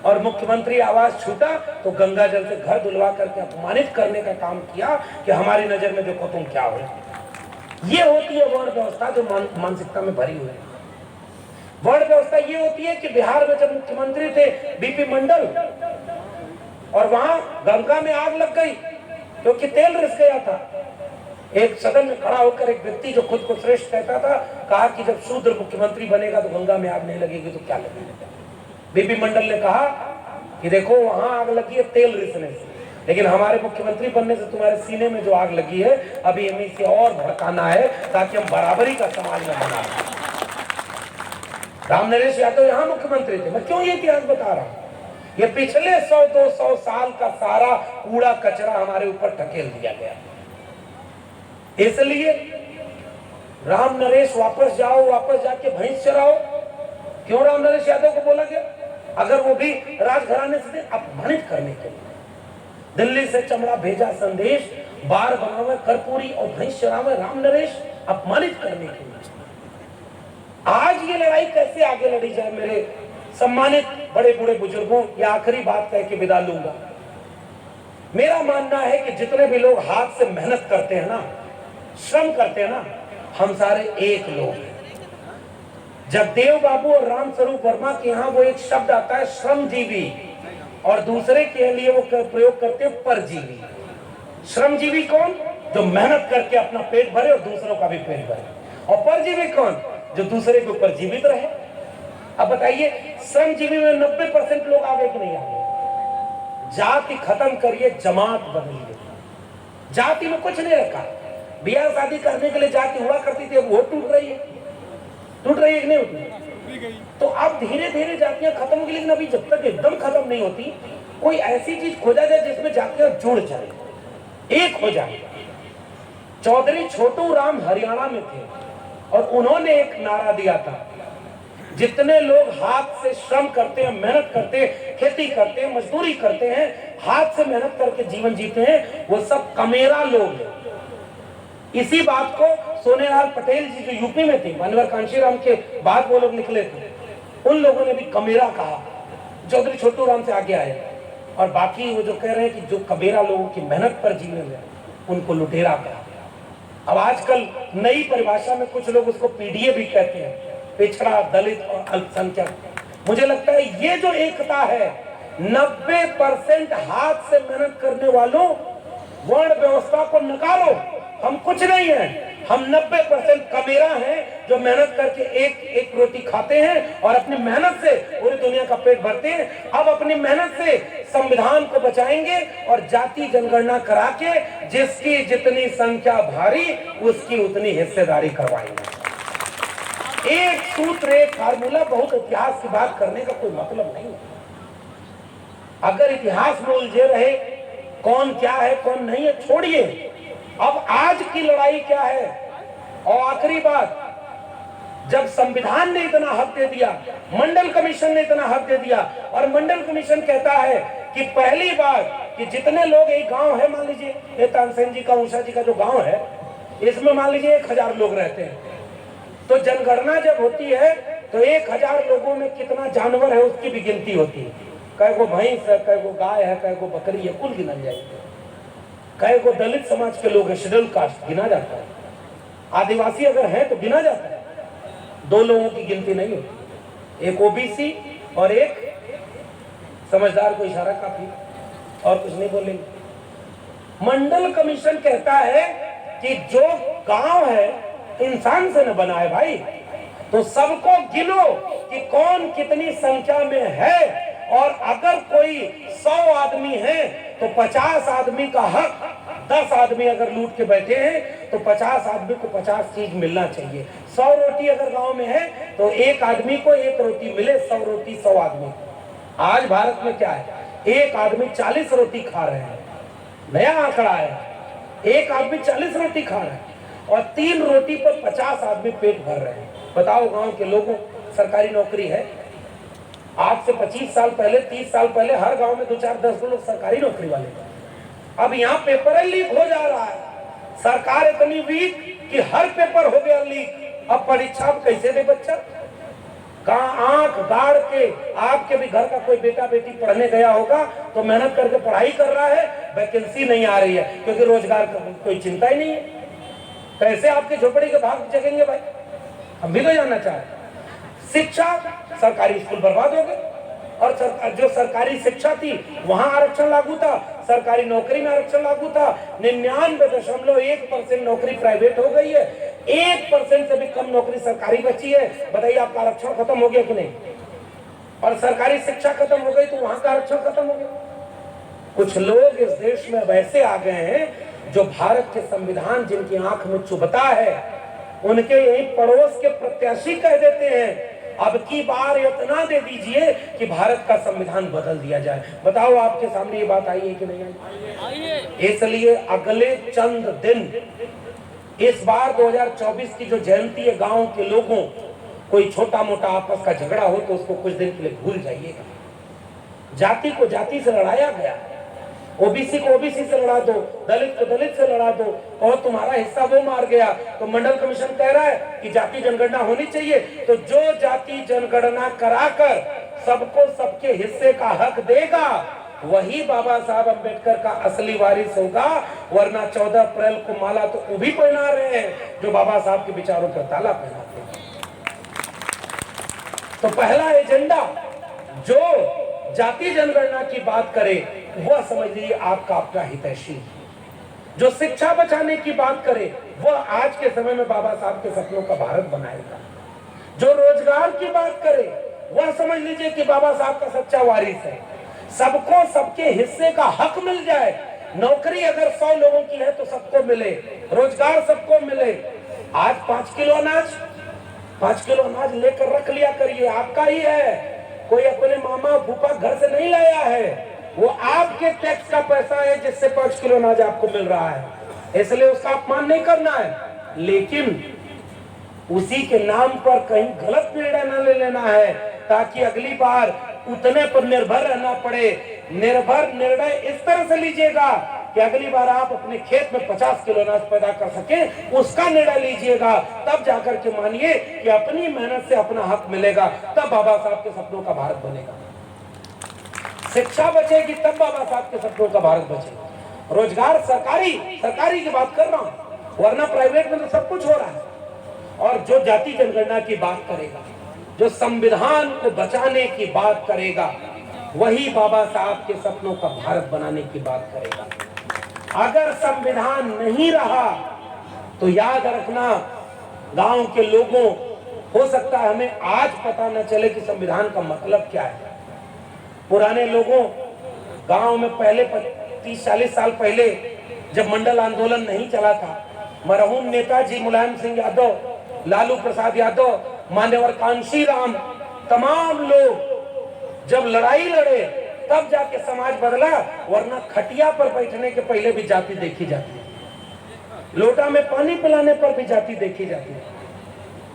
और मुख्यमंत्री आवाज छूटा तो गंगा जल से घर धुलवा करके अपमानित करने का काम किया कि हमारी नजर में देखो तुम क्या हो। ये होती है वर्ण व्यवस्था जो मानसिकता में भरी हुई है। वर्ण व्यवस्था ये होती है कि बिहार में जब मुख्यमंत्री थे बीपी मंडल, और वहां गंगा में आग लग गई क्योंकि तेल रिस गया था। एक सदन में खड़ा होकर एक व्यक्ति जो खुद को श्रेष्ठ कहता था, कहा कि जब शूद्र मुख्यमंत्री बनेगा तो गंगा में आग नहीं लगेगी तो क्या लगेगा? बीपी मंडल ने कहा कि देखो वहां आग लगी है तेल रिसने से, लेकिन हमारे मुख्यमंत्री बनने से तुम्हारे सीने में जो आग लगी है अभी हमें इसे और भड़काना है ताकि हम बराबरी का समाज में बना। राम नरेश यादव यहाँ मुख्यमंत्री थे। मैं क्यों ये इतिहास बता रहा हूँ? ये पिछले 100-200 साल का सारा कूड़ा कचरा हमारे ऊपर ढकेल दिया गया। इसलिए राम नरेश वापस जाओ, वापस जाके भैंस चराओ। क्यों राम नरेश यादव को बोला गया? अगर वो भी राजघराने से अपमानित करने के लिए। दिल्ली से चमड़ा भेजा संदेश, बार बनावे कर्पूरी और भैंस चरावे राम नरेश, अपमानित करने के लिए। आज ये लड़ाई कैसे आगे लड़ी जाए? मेरे सम्मानित बड़े बूढ़े बुजुर्गों, ये आखिरी बात कह के विदा लूंगा। मेरा मानना है कि जितने भी लोग हाथ से मेहनत करते हैं ना, श्रम करते हैं ना, हम सारे एक लोग हैं। जगदेव बाबू और राम स्वरूप वर्मा के यहाँ वो एक शब्द आता है श्रमजीवी, और दूसरे के लिए वो प्रयोग करते हैं परजीवी। श्रमजीवी कौन? जो मेहनत करके अपना पेट भरे और दूसरों का भी पेट भरे। और परजीवी कौन? जो दूसरे के ऊपर जीवित रहे। अब बताइए, श्रमजीवी में 90% लोग आ गए कि नहीं आ गए? जाति खत्म करिए, जमात बदलिए। जाति में कुछ नहीं रखा। ब्याह शादी करने के लिए जाति हुआ करती थी, अब वो टूट रही है। टूट रही है कि नहीं होती? तो अब धीरे धीरे जातियां खत्म होगी, लेकिन अभी जब तक एकदम खत्म नहीं होती, कोई ऐसी चीज खोजा जाए जिसमें जातियां जुड़ जाए, एक हो जाए। चौधरी छोटू राम हरियाणा में थे और उन्होंने एक नारा दिया था, जितने लोग हाथ से श्रम करते हैं, मेहनत करते हैं, खेती करते हैं, मजदूरी करते हैं, हाथ से मेहनत करके जीवन जीते हैं, वो सब कमेरा लोग हैं। इसी बात को सोनेलाल पटेल जी जो यूपी में थे, मनोहर कांशीराम के बाद वो लोग निकले थे, उन लोगों ने भी कमेरा कहा। चौधरी छोटू राम से आगे आए। और बाकी वो जो कह रहे हैं कि जो कमेरा लोगों की मेहनत पर जीने में, उनको लुटेरा कहा। अब आजकल नई परिभाषा में कुछ लोग उसको पीडीए भी कहते हैं, पिछड़ा, दलित और अल्पसंख्यक। मुझे लगता है ये जो एकता है, 90% हाथ से मेहनत करने वालों, वर्ण व्यवस्था को नकारो, हम कुछ नहीं है। हम 90% कमेरा हैं जो मेहनत करके एक एक रोटी खाते हैं और अपनी मेहनत से पूरी दुनिया का पेट भरते हैं। अब अपनी मेहनत से संविधान को बचाएंगे और जाति जनगणना करा के जिसकी जितनी संख्या भारी, उसकी उतनी हिस्सेदारी करवाएंगे। एक सूत्र, एक फार्मूला, बहुत इतिहास की बात करने का कोई मतलब नहीं है। अगर इतिहास में उलझे रहे कौन क्या है कौन नहीं है, छोड़िए। अब आज की लड़ाई क्या है? और आखिरी बात, जब संविधान ने इतना हक दे दिया, मंडल कमीशन ने इतना हक दे दिया, और मंडल कमीशन कहता है कि पहली बार कि जितने लोग, एक गांव है, मान लीजिए ये तानसेन जी का, उषा जी का जो गांव है, इसमें मान लीजिए 1000 लोग रहते हैं, तो जनगणना जब होती है तो 1000 लोगों में कितना जानवर है उसकी भी गिनती होती है। कई को भैंस है, कई को गाय है, कई को बकरी है, कुल गिना जाएगी। कई को दलित समाज के लोग हैं, शेड्यूल कास्ट, गिना जाता है। आदिवासी अगर है तो गिना जाता है। 2 लोगों की गिनती नहीं होती, एक ओबीसी और एक समझदार को इशारा काफी, और कुछ नहीं बोलेंगे। मंडल कमीशन कहता है कि जो गांव है इंसान से न बना है भाई, तो सबको गिनो कि कौन कितनी संख्या में है, और अगर कोई 100 आदमी है तो 50 आदमी का हक, 10 आदमी अगर लूट के बैठे हैं तो 50 आदमी को 50 चीज मिलना चाहिए। 100 रोटी अगर गांव में है तो एक आदमी को 1 रोटी मिले, 100 रोटी 100 आदमी। आज भारत में क्या है, एक आदमी 40 रोटी खा रहे हैं। नया आंकड़ा है, एक आदमी 40 रोटी खा रहा है और 3 रोटी पर 50 आदमी पेट भर रहे हैं। बताओ गांव के लोगों, सरकारी नौकरी है? आज से 25 साल पहले, 30 साल पहले हर गांव में 2-4-10 लोग सरकारी नौकरी वाले थे। अब यहाँ पेपर लीक हो जा रहा है। सरकार इतनी वीक कि हर पेपर हो गया लीक। अब परीक्षा कैसे दे बच्चा? कहाँ आंख गाड़ के, आपके भी घर का कोई बेटा बेटी पढ़ने गया होगा तो मेहनत करके पढ़ाई कर रहा है, वैकेंसी नहीं आ रही है क्योंकि रोजगार का कोई चिंता ही नहीं है। कैसे आपके झोपड़ी के भाग जगेंगे भाई? हम भी तो जानना चाहते। शिक्षा, सरकारी स्कूल बर्बाद हो गए, और जो सरकारी शिक्षा थी वहां आरक्षण लागू था, सरकारी नौकरी में आरक्षण लागू था। 99.1% नौकरी प्राइवेट हो गई है, 1% से भी कम नौकरी सरकारी बची है। बताइए आपका आरक्षण खत्म हो गया कि नहीं? और सरकारी शिक्षा खत्म हो गई तो वहां का आरक्षण खत्म हो गया। कुछ लोग इस देश में वैसे आ गए हैं जो भारत के संविधान जिनकी आंख में चुभता है, उनके यही पड़ोस के प्रत्याशी कह देते हैं अब की बार इतना दे दीजिए कि भारत का संविधान बदल दिया जाए। बताओ आपके सामने ये बात आई है कि नहीं आई? इसलिए अगले चंद दिन, इस बार 2024 की जो जयंती है, गांव के लोगों, कोई छोटा मोटा आपस का झगड़ा हो तो उसको कुछ दिन के लिए भूल जाइएगा। जाति को जाति से लड़ाया गया, ओबीसी को ओबीसी से लड़ा दो, दलित को दलित से लड़ा दो, और तुम्हारा हिस्सा वो मार गया। तो मंडल कमीशन कह रहा है कि जाति जनगणना होनी चाहिए, तो जो जाति जनगणना कराकर सबको सबके हिस्से का हक देगा वही बाबा साहब अंबेडकर का असली वारिस होगा। वरना 14 अप्रैल को माला तो वो भी पहना रहे हैं जो बाबा साहब के विचारों पर ताला पहनाते हैं। तो पहला एजेंडा जो जाति जनगणना की बात करे वह समझ लीजिए आपका अपना हितैषी। जो शिक्षा बचाने की बात करे वो आज के समय में बाबा साहब के सपनों का भारत बनाएगा। जो रोजगार की बात करे वह समझ लीजिए कि बाबा साहब का सच्चा वारिस है। सबको सबके हिस्से का हक मिल जाए। नौकरी अगर 100 लोगों की है तो सबको मिले, रोजगार सबको मिले। आज 5 किलो अनाज लेकर रख लिया करिए, आपका ही है। कोई अपने मामा फूफा घर से नहीं लाया है, वो आपके टैक्स का पैसा है जिससे 5 किलो अनाज आपको मिल रहा है, इसलिए उसका अपमान नहीं करना है। लेकिन उसी के नाम पर कहीं गलत निर्णय न ले लेना है, ताकि अगली बार उतने पर निर्भर रहना पड़े। निर्भर निर्णय इस तरह से लीजिएगा कि अगली बार आप अपने खेत में 50 किलो अनाज पैदा कर सके, उसका निर्णय लीजिएगा। तब जाकर के मानिए कि अपनी मेहनत से अपना हक मिलेगा, तब बाबा साहब के सपनों का भारत बनेगा। शिक्षा बचेगी तब बाबा साहब के सपनों का भारत बचेगा। रोजगार सरकारी की बात कर रहा हूं, वरना प्राइवेट में तो सब कुछ हो रहा है। और जो जाति जनगणना की बात करेगा, जो संविधान को बचाने की बात करेगा, वही बाबा साहब के सपनों का भारत बनाने की बात करेगा। अगर संविधान नहीं रहा तो याद रखना, गांव के लोगों, हो सकता है हमें आज पता न चले कि संविधान का मतलब क्या है। पुराने लोगों, गांव में पहले 30-40 साल पहले जब मंडल आंदोलन नहीं चला था, मरहूम नेताजी मुलायम सिंह यादव, लालू प्रसाद यादव, मान्यवर कांशीराम, तमाम लोग जब लड़ाई लड़े तब जाके समाज बदला, वरना खटिया पर बैठने के पहले भी जाति देखी जाती है, लोटा में पानी पिलाने पर भी जाति देखी जाती है।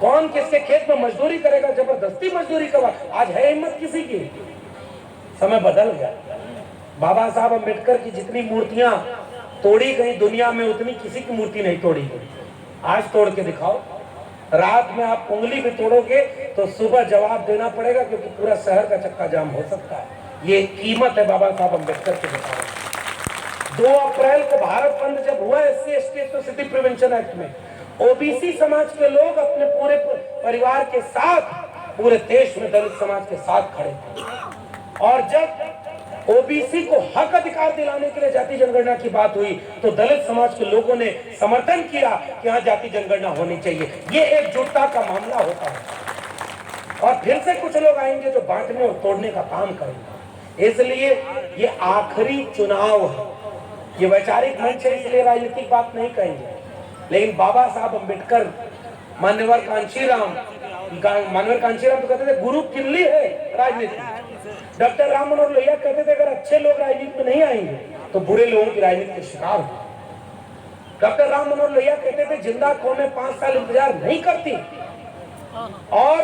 कौन किसके खेत में मजदूरी करेगा, जबरदस्ती मजदूरी करवा, आज है हिम्मत किसी की। समय बदल गया। बाबा साहब अम्बेडकर की जितनी मूर्तियां तोड़ी गई दुनिया में, उतनी किसी की मूर्ति नहीं तोड़ी गई। आज तोड़ के दिखाओ। रात में आप उंगली भी तोड़ोगे तो सुबह जवाब देना पड़ेगा, क्योंकि पूरा शहर का चक्का जाम हो सकता है। ये कीमत है बाबा साहब अम्बेडकर के बताओ। 2 अप्रैल को भारत बंद जब हुआ SC/ST एट्रोसिटी प्रिवेंशन एक्ट में, ओबीसी समाज के लोग अपने पूरे परिवार के साथ पूरे देश में दलित समाज के साथ खड़े थे। और जब ओबीसी को हक अधिकार दिलाने के लिए जाति जनगणना की बात हुई तो दलित समाज के लोगों ने समर्थन किया कि हाँ जाति जनगणना होनी चाहिए। ये एकजुटता का मामला होता है। और फिर से कुछ लोग आएंगे जो बांटने और तोड़ने का काम करेंगे। इसलिए ये आखिरी चुनाव है। ये वैचारिक मंच है, इसलिए राजनीतिक बात नहीं कहेंगे। लेकिन बाबा साहब अम्बेडकर, मान्यवर कांशीराम तो कहते थे गुरु किल्ली है राजनीति। डॉक्टर राम मनोहर लोहिया कहते थे अगर अच्छे लोग राजनीति में नहीं आएंगे तो बुरे लोगों की राजनीति के शिकार हो। डॉक्टर राम मनोहर लोहिया कहते थे जिंदा कौमें 5 साल इंतजार नहीं करती। और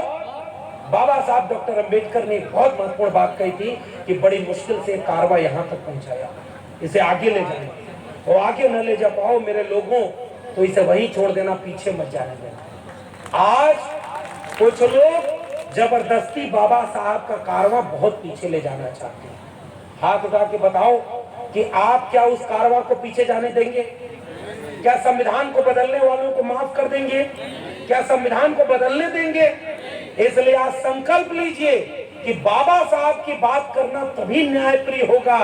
बाबा साहब डॉक्टर अंबेडकर ने एक बहुत महत्वपूर्ण बात कही थी कि बड़ी मुश्किल से कारवा यहाँ तक पहुंचाया, इसे आगे ले जाना। और आगे न ले जा पाओ मेरे लोगों तो इसे वहीं छोड़ देना, पीछे मत जाने देना। आज कुछ लोग जबरदस्ती बाबा साहब का कारवा बहुत पीछे ले जाना चाहते हैं। हाथ उठा के बताओ कि आप क्या उस कारवा को पीछे जाने देंगे? क्या संविधान को बदलने वालों को माफ कर देंगे? क्या संविधान को बदलने देंगे? इसलिए आज संकल्प लीजिए कि बाबा साहब की बात करना तभी न्यायप्रिय होगा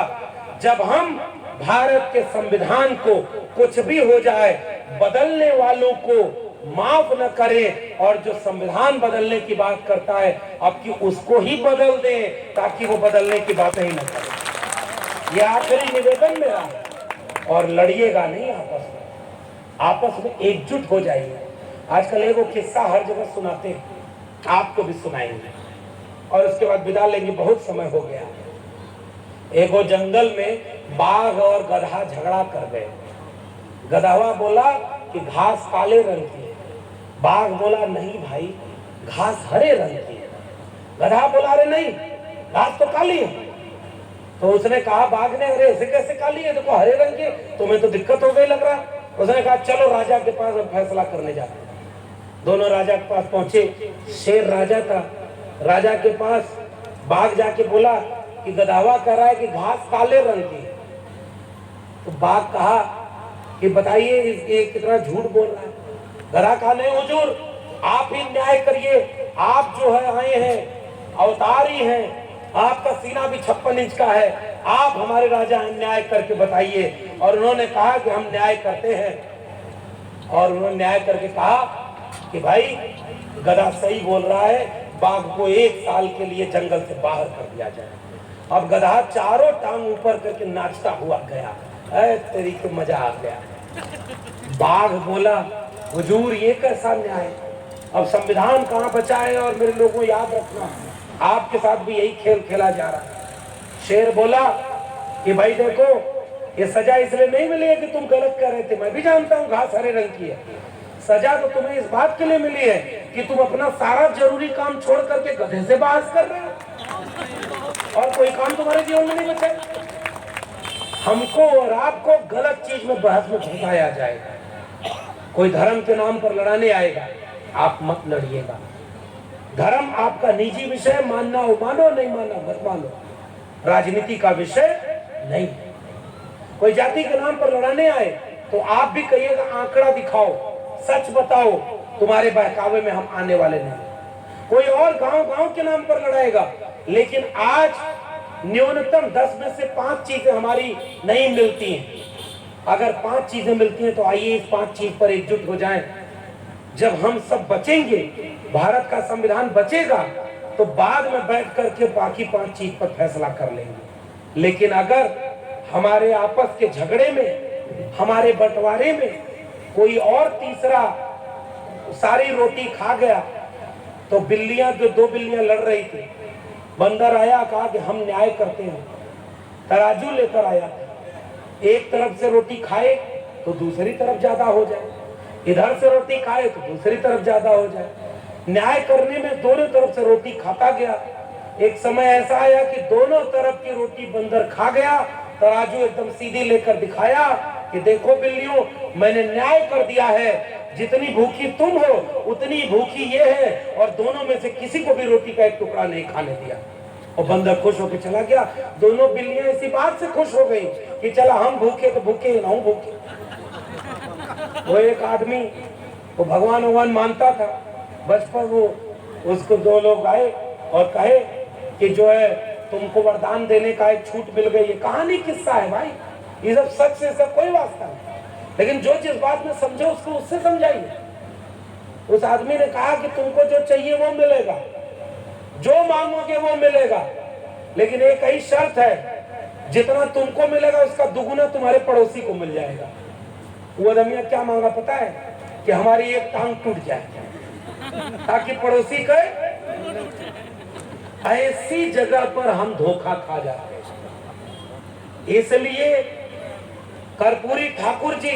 जब हम भारत के संविधान को कुछ भी हो जाए बदलने वालों को माफ न करें, और जो संविधान बदलने की बात करता है अब कि उसको ही बदल दें ताकि वो बदलने की बातें ही न करें। ये आखिरी निवेदन मेरा है। और लड़िएगा नहीं, आपस में एकजुट हो जाइए। आजकल एक वो किस्सा हर जगह सुनाते हैं, आपको भी सुनाएंगे और उसके बाद विदा लेंगे, बहुत समय हो गया। एक वो जंगल में बाघ और गधा झगड़ा कर गए। गधावा बोला कि घास काले रंग की है, बाघ बोला नहीं भाई घास हरे रंग की है। गधा बोला अरे नहीं घास तो काली है। तो उसने कहा बाघ ने अरे ऐसे कैसे काली है, देखो हरे रंग की, तुम्हें तो दिक्कत हो गई लग रहा। उसने कहा चलो राजा के पास हम फैसला करने जाते हैं। दोनों राजा के पास पहुंचे। शेर राजा था, राजा के पास बाघ जाके बोला कि गधावा कह रहा है कि घास काले रंग की। तो बाघ कहा कि बताइए ये कितना झूठ बोल रहा है। गधा कहा नहीं हुजूर आप ही न्याय करिए, आप जो है आए हैं अवतारी हैं, आपका सीना भी 56 इंच का है, आप हमारे राजा हैं, न्याय करके बताइए। और उन्होंने कहा कि हम न्याय करते हैं। और उन्होंने न्याय करके कहा कि भाई गधा सही बोल रहा है, बाघ को 1 साल के लिए जंगल से बाहर कर दिया जाए। अब गधा चारों टांग ऊपर करके नाचता हुआ गया। ऐ तेरी को मजा आ गया। बाघ बोला, हुजूर ये कैसा न्याय, अब संविधान कहाँ बचा है। और मेरे लोगों याद रखना, आपके साथ भी यही खेल खेला जा रहा है। शेर बोला कि भाई देखो, ये सजा इसलिए नहीं मिली है कि तुम गलत कर रहे थे, मैं भी जानता हूँ घास हरे रंग की है। सजा तो तुम्हें इस बात के लिए मिली है कि तुम अपना सारा जरूरी काम छोड़ करके गधे से बहस कर रहे हो और कोई काम तुम्हारे जीवन में नहीं बचा। हमको और आपको गलत चीज में बहस में फंसाया जाएगा। कोई धर्म के नाम पर लड़ाने आएगा, आप मत लड़िएगा। धर्म आपका निजी विषय, मानना हो मानो, नहीं मानना मत मानो, राजनीति का विषय नहीं। कोई जाति के नाम पर लड़ाने आए तो आप भी कहिएगा आंकड़ा दिखाओ, सच बताओ, तुम्हारे बहकावे में हम आने वाले नहीं। कोई और गांव के नाम पर लड़ाएगा, लेकिन आज न्यूनतम 10 में से 5 चीजें हमारी नहीं मिलती हैं। अगर 5 चीजें मिलती हैं तो आइए इस 5 चीज पर एकजुट हो जाएं। जब हम सब बचेंगे, भारत का संविधान बचेगा, तो बाद में बैठ करके बाकी 5 चीज पर फैसला कर लेंगे। लेकिन अगर हमारे आपस के झगड़े में, हमारे बंटवारे में कोई और तीसरा सारी रोटी खा गया, तो बिल्लियां, जो 2 बिल्लियां लड़ रही थी, बंदर आया, कहा कि हम न्याय करते हैं, तराजू लेकर आया, एक तरफ से रोटी खाए तो दूसरी तरफ ज्यादा हो जाए, इधर से रोटी खाए तो दूसरी तरफ ज्यादा हो जाए। न्याय करने में दोनों तरफ से रोटी खाता गया। एक समय ऐसा आया कि दोनों तरफ की रोटी बंदर खा गया, तराजू एकदम सीधी लेकर दिखाया कि देखो बिल्लियों, मैंने न्याय कर दिया है, जितनी भूखी तुम हो उतनी भूखी ये है, और दोनों में से किसी को भी रोटी का एक टुकड़ा नहीं खाने दिया। और बंदर खुश होकर चला गया। दोनों बिल्लियां इसी बात से खुश हो गई कि चला हम भूखे तो भूखे ना हूं भूखे। वो एक आदमी, वो भगवान मानता था, बचपन वो उसको 2 लोग आए और कहे कि जो है तुमको वरदान देने का एक छूट मिल गई। ये कहानी किस्सा है भाई, ये सब सच से सब कोई वास्ता नहीं, लेकिन जो जिस बात में समझो उसको उससे समझाइए। उस आदमी ने कहा कि तुमको जो चाहिए वो मिलेगा, जो मांगोगे वो मिलेगा, लेकिन एक ही शर्त है, जितना तुमको मिलेगा उसका दुगुना तुम्हारे पड़ोसी को मिल जाएगा। वो आदमी क्या मांगा पता है? कि हमारी एक टांग टूट जाए ताकि पड़ोसी कहे। ऐसी जगह पर हम धोखा खा जाते हैं। इसलिए कर्पूरी ठाकुर जी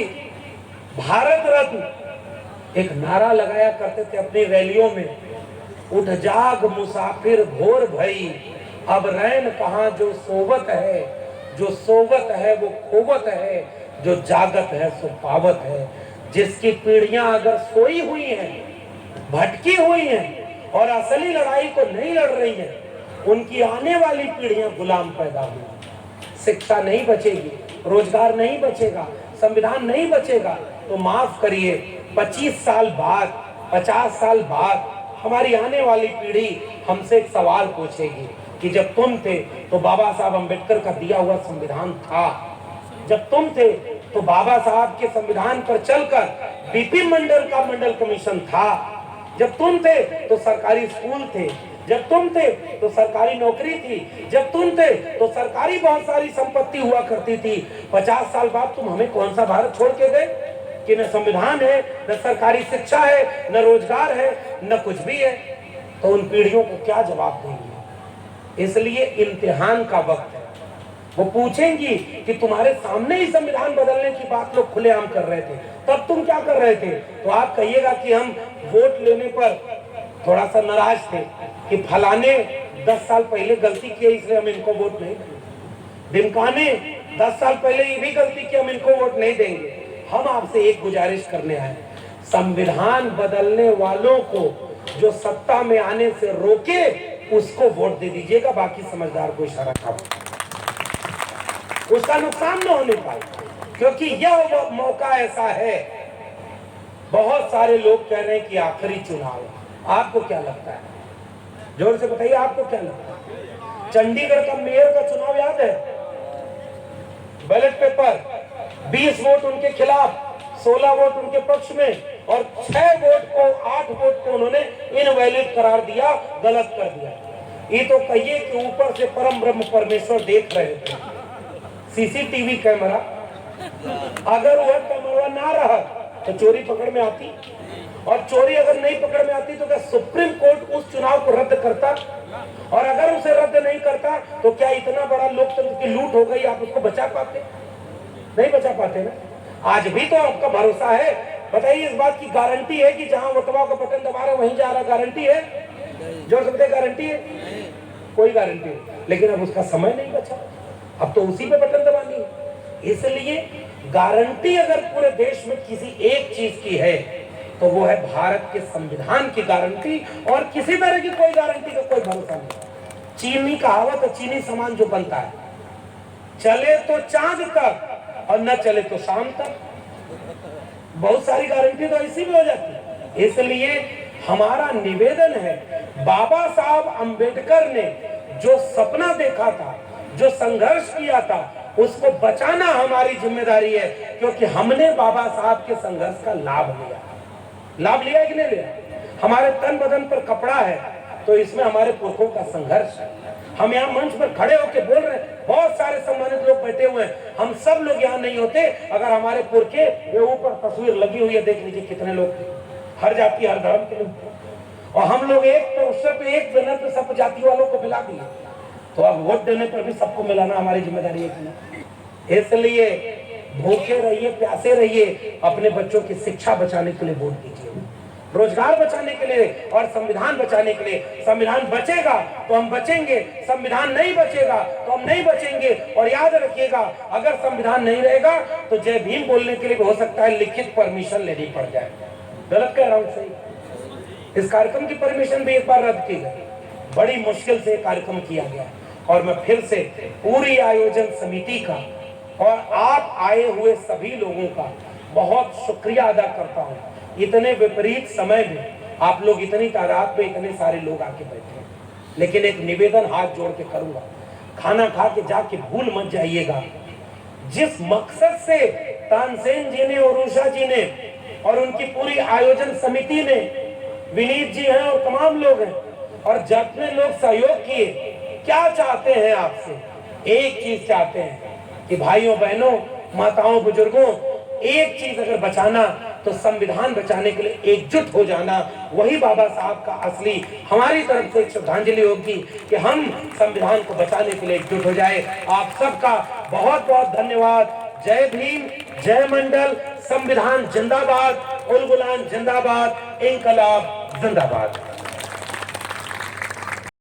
भारत रत्न एक नारा लगाया करते थे अपनी रैलियों में, उठ जाग मुसाफिर भोर भई, अब रैन कहाँ जो सोवत है, जो सोवत है वो खोवत है, जो जागत है सो पावत है। जिसकी पीढ़ियां अगर सोई हुई हैं, भटकी हुई हैं और असली लड़ाई को नहीं लड़ रही हैं, उनकी आने वाली पीढ़ियां गुलाम पैदा हुई। शिक्षा नहीं बचेगी, रोजगार नहीं बचेगा, संविधान नहीं बचेगा, तो माफ करिए 25 साल बाद, 50 साल बाद हमारी आने वाली पीढ़ी हमसे एक सवाल पूछेगी कि जब तुम थे तो बाबा साहब अम्बेडकर का दिया हुआ संविधान था, जब तुम थे तो बाबा साहब के संविधान पर चलकर बीपी मंडल का मंडल कमीशन था, जब तुम थे तो सरकारी स्कूल थे, जब तुम थे तो सरकारी नौकरी थी, जब तुम थे तो सरकारी बहुत सारी संपत्ति हुआ करती थी। 50 साल बाद तुम हमें कौन सा भारत छोड़ के गए कि न संविधान है, न सरकारी शिक्षा है, न रोजगार है, न कुछ भी है। तो उन पीढ़ियों को क्या जवाब देंगे? इसलिए इम्तिहान का वक्त है। वो पूछेंगी कि तुम्हारे सामने ही संविधान बदलने की बात लोग खुलेआम कर रहे थे, तब तुम क्या कर रहे थे? तो आप कहिएगा कि हम वोट लेने पर थोड़ा सा नाराज थे कि फलाने 10 साल पहले गलती की इसलिए हम इनको वोट नहीं देंगे, ढिमकाने 10 साल पहले ये भी गलती की हम इनको वोट नहीं देंगे। हम आपसे एक गुजारिश करने आए, संविधान बदलने वालों को जो सत्ता में आने से रोके उसको वोट दे दीजिएगा, बाकी समझदार को इशारा करो, उसका नुकसान न होने पाए। क्योंकि यह मौका ऐसा है, बहुत सारे लोग कह रहे हैं कि आखिरी चुनाव है। आपको क्या लगता है? जोर से बताइए, आपको क्या लगता है? चंडीगढ़ का मेयर का चुनाव याद है? पर 20 वोट उनके खिलाफ, 16 वोट उनके पक्ष में और 6 वोट को 8 वोट को उन्होंने इनवैलिड करार दिया, गलत कर दिया। ये तो कहिए कि ऊपर से परम ब्रह्म परमेश्वर देख रहे थे, सीसीटीवी कैमरा। अगर वह कैमरा ना रहा तो चोरी पकड़ में आती, और चोरी अगर नहीं पकड़ में आती तो क्या सुप्रीम कोर्ट उस चुनाव को रद्द करता? और अगर उसे रद्द नहीं करता तो क्या इतना बड़ा लोकतंत्र की लूट हो गई, आप उसको बचा पाते? नहीं बचा पाते ना। आज भी तो आपका भरोसा है, बताइए इस बात की गारंटी है कि जहां वोटवा का बटन दबा रहे वहीं जा रहा? गारंटी है? जोर से बताइए, गारंटी है? कोई गारंटी नहीं। लेकिन अब उसका समय नहीं बचा, अब तो उसी पे बटन दबानी है। इसलिए गारंटी अगर पूरे देश में किसी एक चीज की है तो वो है भारत के संविधान की गारंटी, और किसी तरह की कोई गारंटी का कोई भरोसा नहीं। चीनी कहावत है, चीनी सामान जो बनता है चले तो चांद तक और न चले तो शाम तक। बहुत सारी गारंटी तो ऐसी भी हो जाती है। इसलिए हमारा निवेदन है, बाबा साहब अंबेडकर ने जो सपना देखा था, जो संघर्ष किया था, उसको बचाना हमारी जिम्मेदारी है, क्योंकि हमने बाबा साहब के संघर्ष का लाभ लिया। लाभ लिया कि नहीं लिया? हमारे तन बदन पर कपड़ा है तो इसमें हमारे पुरखों का संघर्ष है। हम यहाँ मंच पर खड़े होकर बोल रहे हैं, बहुत सारे सम्मानित लोग बैठे हुए हैं, हम सब लोग यहाँ नहीं होते अगर हमारे पुरखे, ये ऊपर तस्वीर लगी हुई है, देख लीजिए कितने लोग थे, हर जाति हर धर्म के लोग, और हम लोग एक पोस्टर पे, एक बैनर पे सब जाति वालों को मिला दिए। तो अब वोट देने पर भी सबको मिलाना हमारी जिम्मेदारी है कि नहीं? इसलिए भूखे रहिए, प्यासे रहिए, अपने बच्चों की शिक्षा बचाने के लिए वोट दीजिए, रोजगार बचाने के लिए और संविधान बचाने के लिए। संविधान बचेगा तो हम बचेंगे, संविधान नहीं बचेगा तो हम नहीं बचेंगे। और याद रखिएगा, अगर संविधान नहीं रहेगा तो जय भीम बोलने के लिए भी हो सकता है लिखित परमिशन लेनी पड़ जाए। गलत कह रहा हूं? सही। इस कार्यक्रम की परमिशन भी एक बार रद्द की गई, बड़ी मुश्किल से कार्यक्रम किया गया, और मैं फिर से पूरी आयोजन समिति का और आप आए हुए सभी लोगों का बहुत शुक्रिया अदा करता हूं। इतने विपरीत समय में आप लोग इतनी तादाद में इतने सारे लोग आके बैठे हैं, लेकिन एक निवेदन हाथ जोड़ के करूंगा, खाना खा के जाके भूल मत जाइएगा, जिस मकसद से तानसेन जी ने और उषा जी ने और उनकी पूरी आयोजन समिति ने, विनीत जी हैं और तमाम लोग हैं, और जितने लोग सहयोग किए, क्या चाहते हैं आपसे? एक चीज चाहते हैं कि भाइयों बहनों, माताओं बुजुर्गों, एक चीज अगर बचाना तो संविधान बचाने के लिए एकजुट हो जाना। वही बाबा साहब का असली हमारी तरफ से एक श्रद्धांजलि होगी कि हम संविधान को बचाने के लिए एकजुट हो जाए। आप सबका बहुत बहुत धन्यवाद। जय भीम, जय मंडल, संविधान जिंदाबाद, उल गुलाम जिंदाबाद, इंकलाब जिंदाबाद।